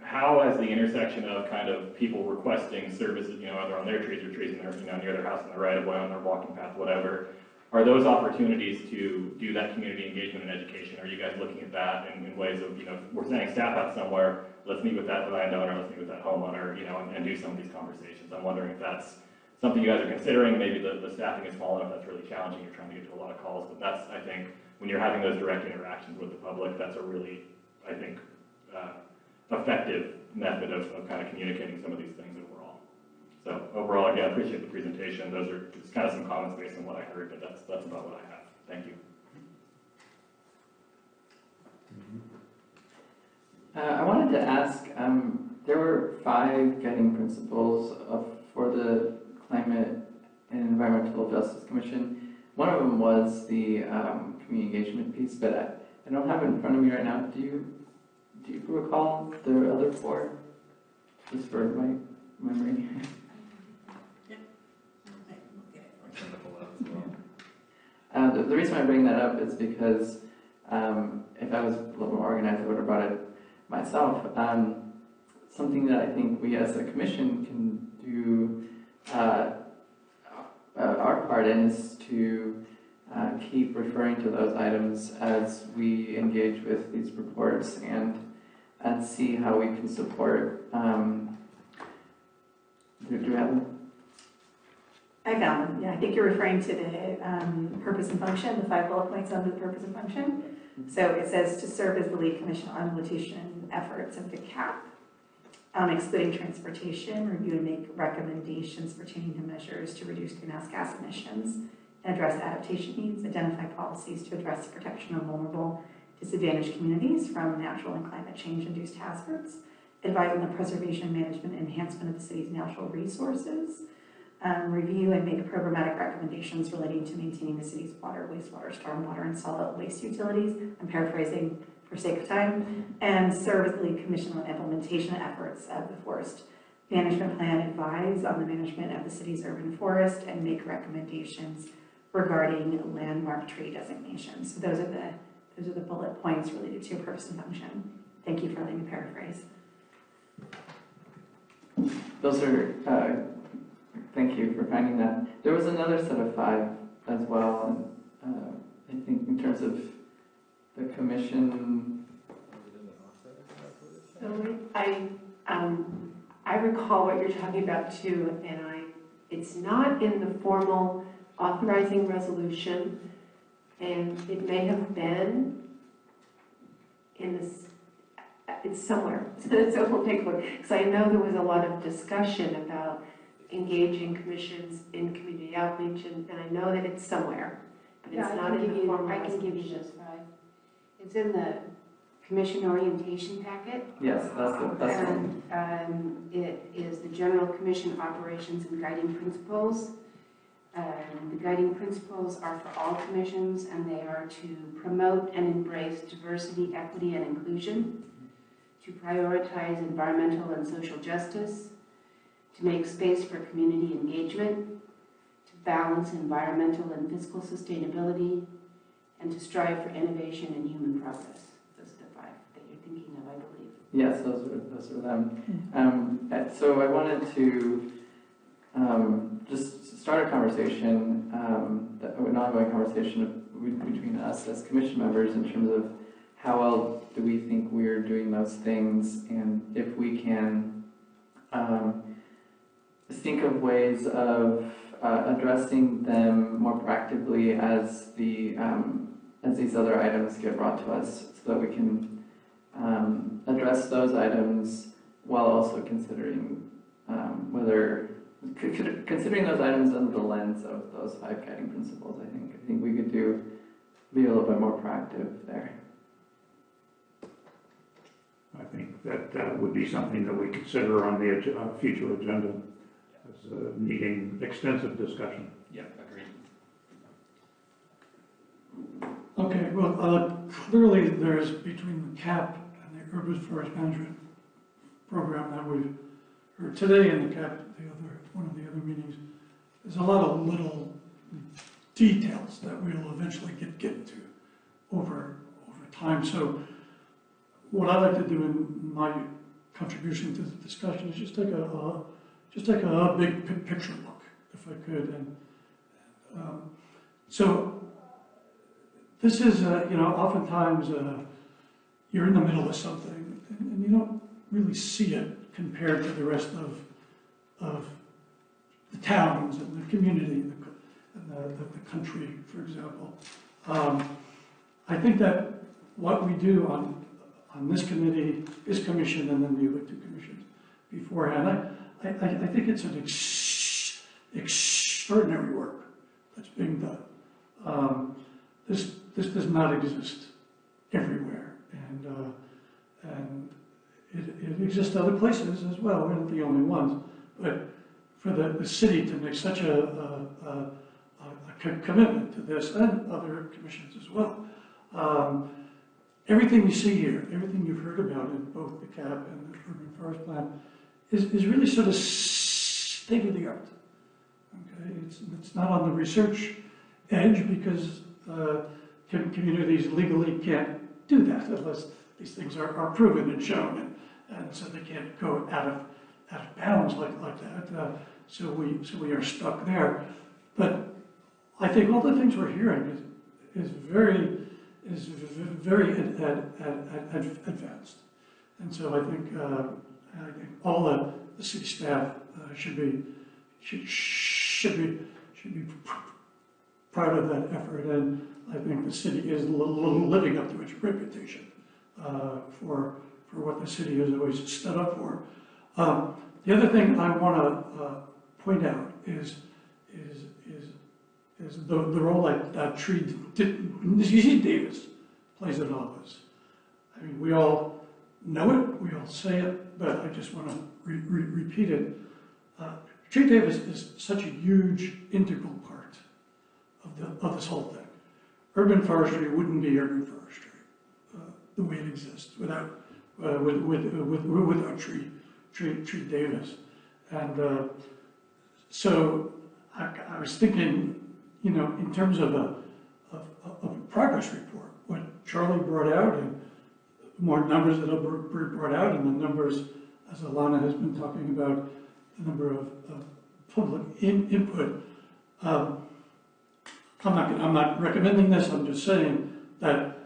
how as the intersection of kind of people requesting services, either on their trees or trees in their, near their house in the right of way, on their walking path, whatever, are those opportunities to do that community engagement and education? Are you guys looking at that in ways of, we're sending staff out somewhere, let's meet with that landowner, let's meet with that homeowner, and do some of these conversations. I'm wondering if that's something you guys are considering. Maybe the staffing is small enough that's really challenging, you're trying to get to a lot of calls, but that's, I think, when you're having those direct interactions with the public, that's a really, I think, effective method of kind of communicating some of these things overall. So overall, again, I appreciate the presentation. Those are just kind of some comments based on what I heard, but that's about what I have. Thank you. I wanted to ask, there were 5 guiding principles for the Climate and Environmental Justice Commission. One of them was the community engagement piece, but I don't have it in front of me right now. Do you recall the other 4? Just for my memory. The reason I bring that up is because if I was a little more organized, I would have brought it myself. Something that I think we as a commission can do our part in is to keep referring to those items as we engage with these reports and see how we can support. Do you have them? I found them, yeah. I think you're referring to the purpose and function, the 5 bullet points under the purpose and function. So it says to serve as the lead commission on litigation efforts of the CAP, excluding transportation, review and make recommendations pertaining to measures to reduce greenhouse gas emissions, address adaptation needs, identify policies to address the protection of vulnerable, disadvantaged communities from natural and climate change-induced hazards, advise on the preservation, management, and enhancement of the city's natural resources, review and make programmatic recommendations relating to maintaining the city's water, wastewater, stormwater, and solid waste utilities. I'm paraphrasing for sake of time. And serve as the lead commission on implementation efforts of the forest management plan, advise on the management of the city's urban forest, and make recommendations regarding landmark tree designations. So those are the bullet points related to purpose and function. Thank you for letting me paraphrase. Those are, thank you for finding that. There was another set of 5 as well, and I think in terms of the commission. So I recall what you're talking about too, and it's not in the formal authorizing resolution, and it may have been in this, it's somewhere. So we'll take a look, because I know there was a lot of discussion about engaging commissions in community outreach, and I know that it's somewhere, but it's not in the formal resolution. I can give you this 5. It's in the commission orientation packet. Yes, that's the one. And it is the General Commission Operations and Guiding Principles. The guiding principles are for all commissions, and they are to promote and embrace diversity, equity, and inclusion, to prioritize environmental and social justice, to make space for community engagement, to balance environmental and physical sustainability, and to strive for innovation and human progress. Those are the 5 that you're thinking of, I believe. Yes, those are them. So I wanted to just start a conversation, an ongoing conversation between us as commission members in terms of how well do we think we're doing those things, and if we can think of ways of addressing them more proactively as these other items get brought to us, so that we can address those items while also considering considering those items under the lens of those 5 guiding principles. I think we could be a little bit more proactive there. I think that would be something that we consider on the future agenda as needing extensive discussion. Yeah, agreed. Okay, well, clearly there's, between the CAP and the Urban Forest Management Program that we've heard today, and the CAP, one of the other meetings, there's a lot of little details that we'll eventually get to over time. So what I'd like to do in my contribution to the discussion is just take a big picture look, if I could. And so this is, oftentimes you're in the middle of something and you don't really see it compared to the rest of the towns and the community and the country, for example. I think that what we do on this committee, this commission, and then the other 2 commissions beforehand, I think it's an extraordinary work that's being done. This does not exist everywhere, and it exists other places as well. We're not the only ones, but for the city to make such a commitment to this, and other commissions as well. Everything you see here, everything you've heard about in both the CAP and the Urban Forest Plan is really sort of state of the art. Okay, it's not on the research edge because communities legally can't do that unless these things are proven and shown, and so they can't go out of bounds like that. So we are stuck there. But I think all the things we're hearing is very advanced, and so I think all the city staff should be proud of that effort, and I think the city is living up to its reputation for what the city has always stood up for. The other thing I want to point out is the role that Tree Davis plays in all this. I mean, we all know it, we all say it, but I just want to repeat it. Tree Davis is such a huge, integral part of this whole thing. Urban forestry wouldn't be urban forestry the way it exists without Tree Davis. And so I was thinking, in terms of a progress report, what Charlie brought out, and more numbers that will be brought out, and the numbers, as Alana has been talking about, the number of public input. I'm not recommending this. I'm just saying that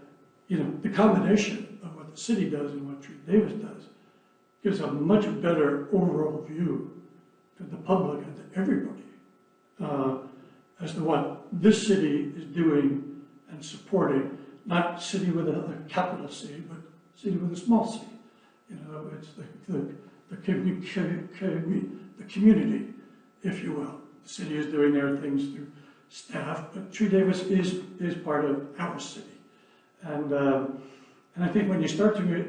the combination of what the city does and what Tree Davis does gives a much better overall view to the public and to everybody as to what this city is doing and supporting. Not city with a capital C, but city with a small c. It's the community, if you will. The city is doing their things through staff, but Tree Davis is part of our city. And I think when you start to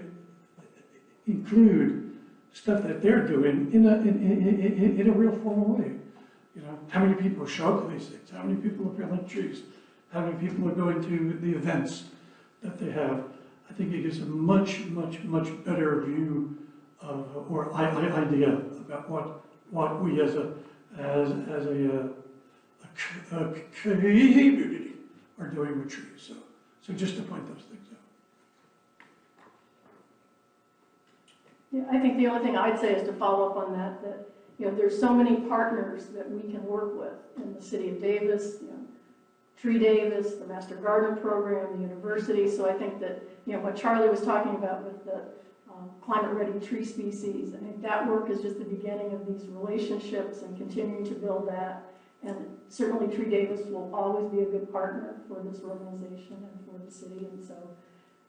include stuff that they're doing in a real formal way, how many people show up to these things? How many people are planting trees? How many people are going to the events that they have? I think it gives a much better view of, or idea about what what we as a community are doing with trees. So just to point those things out. Yeah, I think the only thing I'd say is to follow up on that, you know, there's so many partners that we can work with in the city of Davis, you know, Tree Davis, the Master Garden Program, the university. So I think that, you know, what Charlie was talking about with the climate-ready tree species, I think that work is just the beginning of these relationships and continuing to build that. And certainly Tree Davis will always be a good partner for this organization and for the city. And so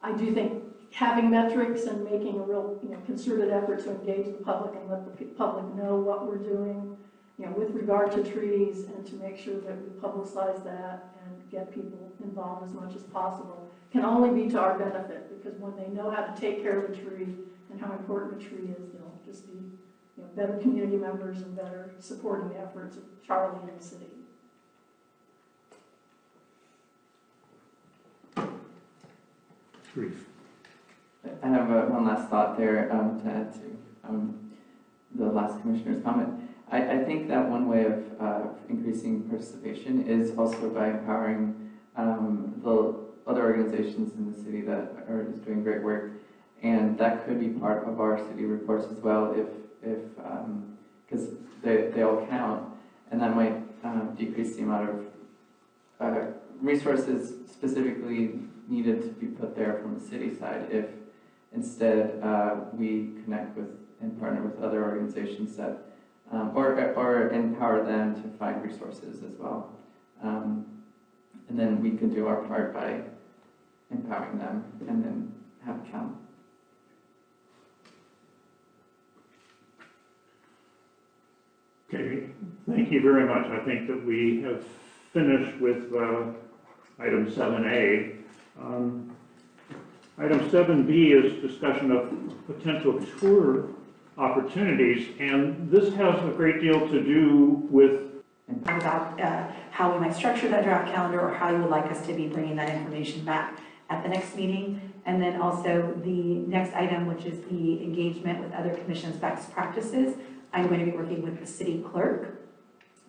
I do think having metrics and making a real, you know, concerted effort to engage the public and let the public know what we're doing, you know, with regard to trees, and to make sure that we publicize that and get people involved as much as possible, can only be to our benefit, because when they know how to take care of a tree and how important a tree is, they'll just be, you know, better community members and better supporting the efforts of Charlie and the city. Brief. I have one last thought there to add to the last commissioner's comment. I think that one way of increasing participation is also by empowering the other organizations in the city that are just doing great work, and that could be part of our city reports as well, if because they all count, and that might decrease the amount of resources specifically needed to be put there from the city side if instead we connect with and partner with other organizations that or empower them to find resources as well. And then we can do our part by empowering them and then have it count. Okay, thank you very much. I think that we have finished with item 7A. Item 7B is discussion of potential tour opportunities, and this has a great deal to do with about how we might structure that draft calendar, or how you would like us to be bringing that information back at the next meeting. And then also the next item, which is the engagement with other commissions' best practices. I'm going to be working with the city clerk.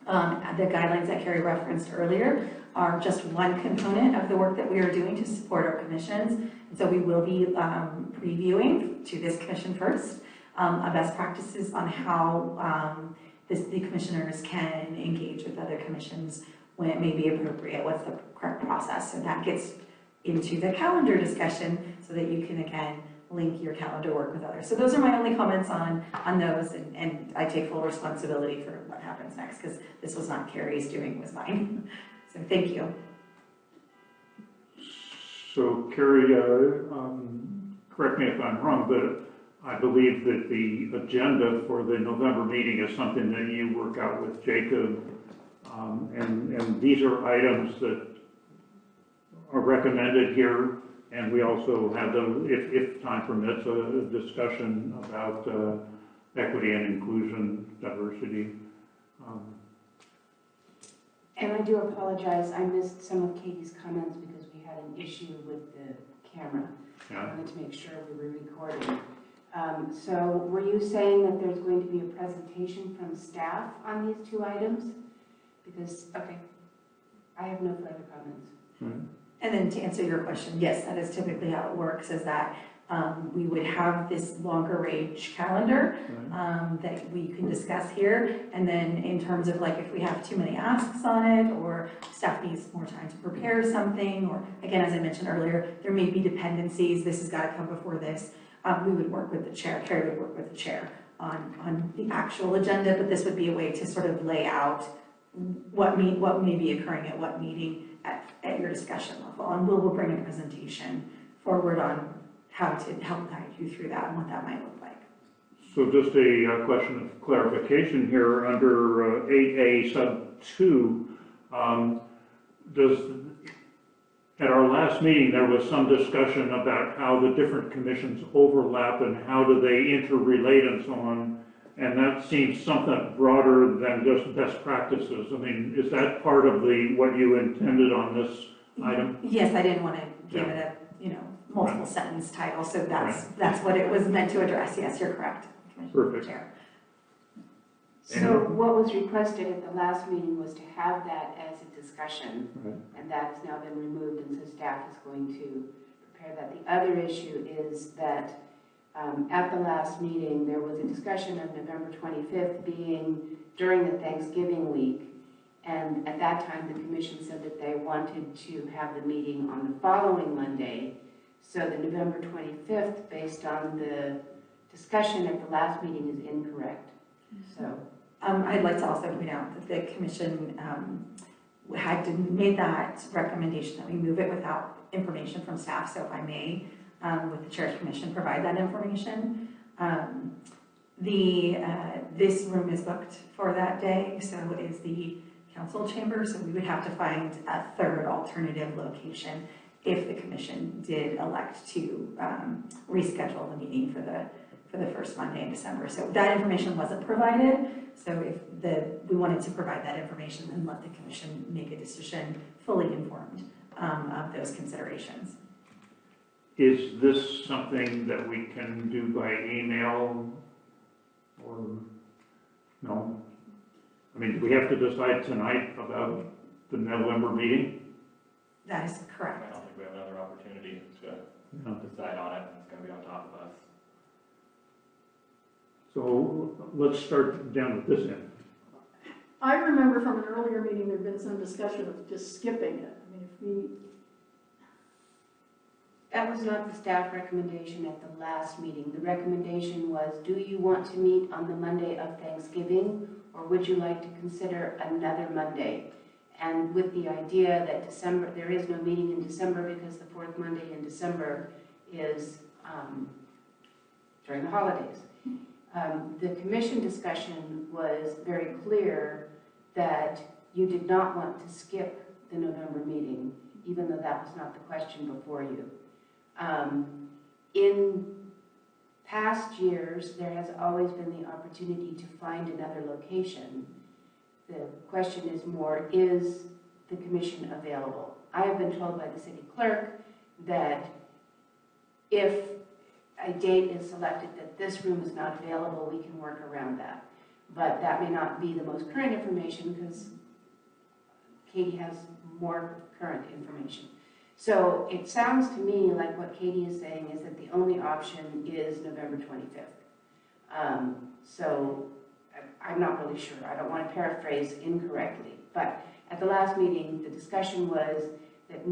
The guidelines that Carrie referenced earlier are just one component of the work that we are doing to support our commissions. And so we will be previewing to this commission first best practices on how the commissioners can engage with other commissions when it may be appropriate, what's the correct process. So that gets into the calendar discussion so that you can, again, link your calendar work with others. So those are my only comments on those, and I take full responsibility for what happens next, because this was not Carrie's doing, it was mine. So thank you. So Carrie, correct me if I'm wrong, but I believe that the agenda for the November meeting is something that you work out with Jacob, and these are items that are recommended here, and we also have them, if time permits, a discussion about equity and inclusion, diversity. And I do apologize, I missed some of Katie's comments because we had an issue with the camera. Yeah. I wanted to make sure we were recording. So were you saying that there's going to be a presentation from staff on these two items? Because, okay, I have no further comments. Right. And then to answer your question, yes, that is typically how it works, is that we would have this longer range calendar that we can discuss here. And then in terms of like if we have too many asks on it, or staff needs more time to prepare something, or again, as I mentioned earlier, there may be dependencies, this has got to come before this. We would work with the chair, Carrie would work with the chair on the actual agenda, but this would be a way to sort of lay out what may be occurring at what meeting at your discussion level. And we'll bring a presentation forward on how to help guide you through that and what that might look like. So just a question of clarification here under 8A sub 2, at our last meeting, there was some discussion about how the different commissions overlap and how do they interrelate and so on. And that seems something broader than just best practices. I mean, is that part of what you intended on this item? Yes, I didn't want to give it a, multiple sentence title, so that's what it was meant to address. Yes, you're correct, Commissioner Perfect. Chair. So what was requested at the last meeting was to have that as a discussion, Right. and that has now been removed, and so staff is going to prepare that. The other issue is that at the last meeting, there was a discussion of November 25th being during the Thanksgiving week, and at that time, the commission said that they wanted to have the meeting on the following Monday. So the November 25th, based on the discussion at the last meeting, is incorrect. So. I'd like to also point out that the commission had made that recommendation that we move it without information from staff, so if I may, with the chair's permission, provide that information. This room is booked for that day, so is the council chamber, so we would have to find a third alternative location if the commission did elect to reschedule the meeting for the first Monday in December. So that information wasn't provided, so if we wanted to provide that information and let the commission make a decision fully informed of those considerations. Is this something that we can do by email or no? I mean, do we have to decide tonight about the November meeting? That is I correct. don't think we have another opportunity to No. decide on it. It's going to be on top of us. So let's start down at this end. I remember from an earlier meeting, there'd been some discussion of just skipping it. I mean, if we, That was not the staff recommendation at the last meeting. The recommendation was, do you want to meet on the Monday of Thanksgiving, or would you like to consider another Monday? And with the idea that there is no meeting in December because the fourth Monday in December is during the holidays. The commission discussion was very clear that you did not want to skip the November meeting, even though that was not the question before you. In past years, there has always been the opportunity to find another location. The question is more, is the commission available? I have been told by the city clerk that if a date is selected that this room is not available, we can work around that. But that may not be the most current information because Katie has more current information. So it sounds to me like what Katie is saying is that the only option is November 25th. So I'm not really sure. I don't want to paraphrase incorrectly. But at the last meeting, the discussion was that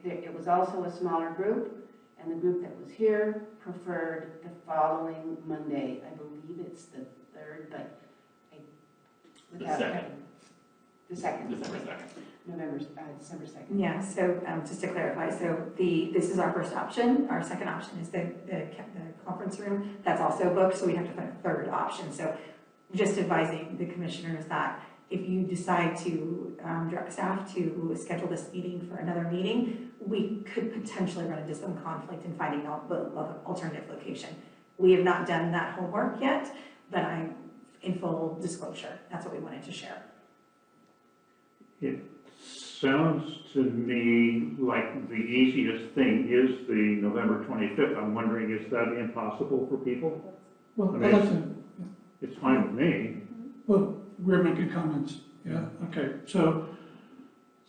it was also a smaller group, and the group that was here preferred the following Monday. I believe it's the 3rd, but The second. December 2nd. December 2nd. Yeah, so just to clarify, so this is our first option. Our second option is the conference room. That's also booked, so we have to find a third option. So just advising the commissioners that if you decide to direct staff to schedule this meeting for another meeting, we could potentially run into some conflict in finding an alternative location. We have not done that homework yet, but I'm in full disclosure. That's what we wanted to share. It sounds to me like the easiest thing is the November 25th. I'm wondering, is that impossible for people? Well, I mean, I'd like to, It's fine with me. well, we're making comments, yeah, okay, so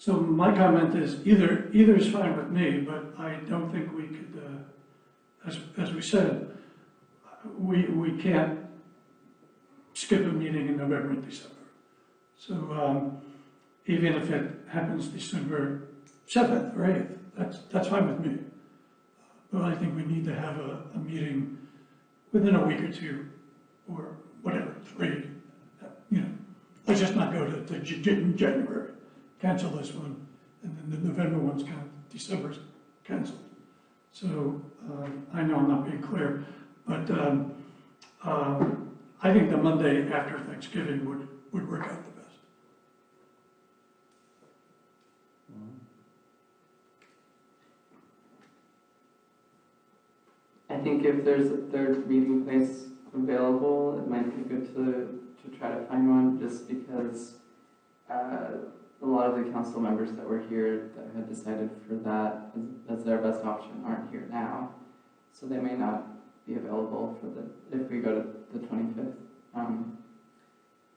my comment is either is fine with me, but I don't think we could, as we said, we can't skip a meeting in November and December. So, even if it happens December 7th or 8th, that's fine with me. But I think we need to have a meeting within a week or two, or whatever, 3, let's just not go to January, cancel this one, and then the November one's December's canceled. So, I know I'm not being clear, but I think the Monday after Thanksgiving would work out the best. I think if there's a third meeting place available, it might be good to try to find one, just because a lot of the council members that were here that had decided for that as their best option aren't here now. So they may not be available if we go to the 25th.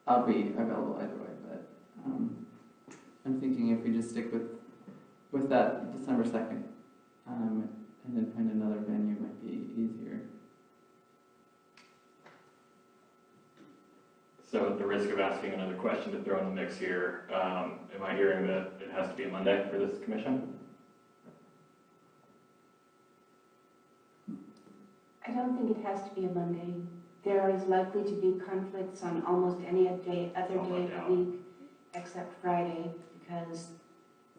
I'll be available either way, but I'm thinking if we just stick with that December 2nd, and then find another venue might be easier. So at the risk of asking another question to throw in the mix here, am I hearing that it has to be a Monday for this commission? I don't think it has to be a Monday. There is likely to be conflicts on almost any other day of the week except Friday, because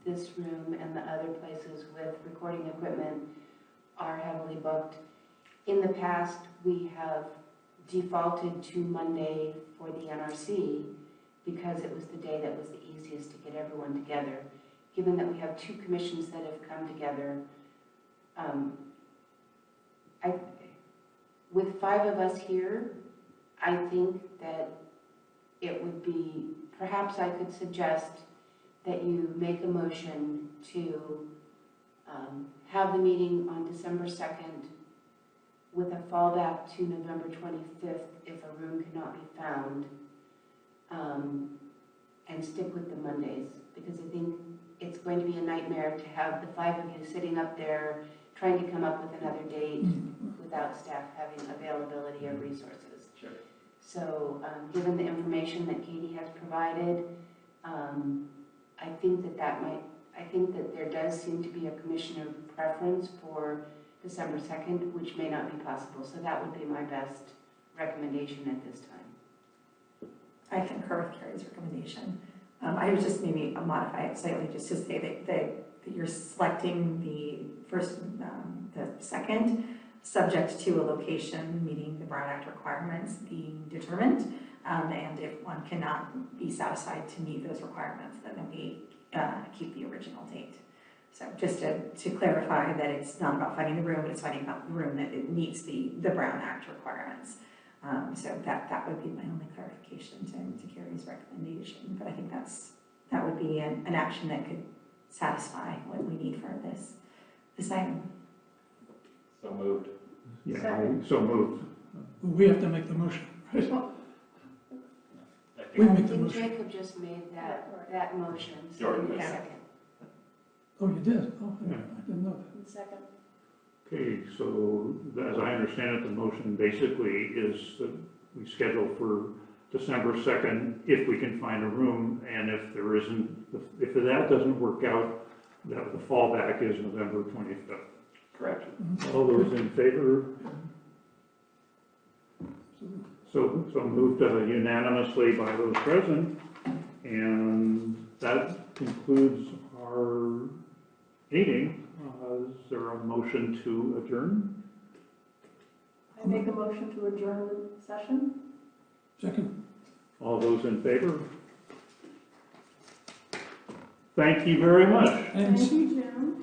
this room and the other places with recording equipment are heavily booked. In the past, we have defaulted to Monday for the NRC because it was the day that was the easiest to get everyone together. Given that we have two commissions that have come together, with 5 of us here, I think that it would be, perhaps I could suggest that you make a motion to have the meeting on December 2nd with a fallback to November 25th if a room cannot be found, and stick with the Mondays, because I think it's going to be a nightmare to have the 5 of you sitting up there trying to come up with another date without staff having availability of resources. Sure. So, given the information that Katie has provided, I think that there does seem to be a commissioner preference for December 2nd, which may not be possible. So that would be my best recommendation at this time. I concur with Carrie's recommendation. I would just maybe modify it slightly just to say that you're selecting the second, subject to a location meeting the Brown Act requirements being determined. And if one cannot be satisfied to meet those requirements, then we keep the original date. So just to clarify that it's not about finding the room, but it's finding about the room that it meets the Brown Act requirements. So that would be my only clarification to Carrie's recommendation. But I think that would be an action that could satisfy what we need for this item. So moved. Yeah, so moved. We have to make the motion, right? I We think make the I think motion. Jacob just made that motion, so Jordan in a did. second. Oh, you did? Oh, I didn't know that. Second. Okay, so as I understand it, the motion basically is that we schedule for December 2nd if we can find a room, and if there isn't, if that doesn't work out, that the fallback is November 25th. Correct. All those in favor? So moved unanimously by those present, and that concludes our meeting. Is there a motion to adjourn? I make a motion to adjourn the session. Second. All those in favor? Thank you very much. And Thank you, Jim.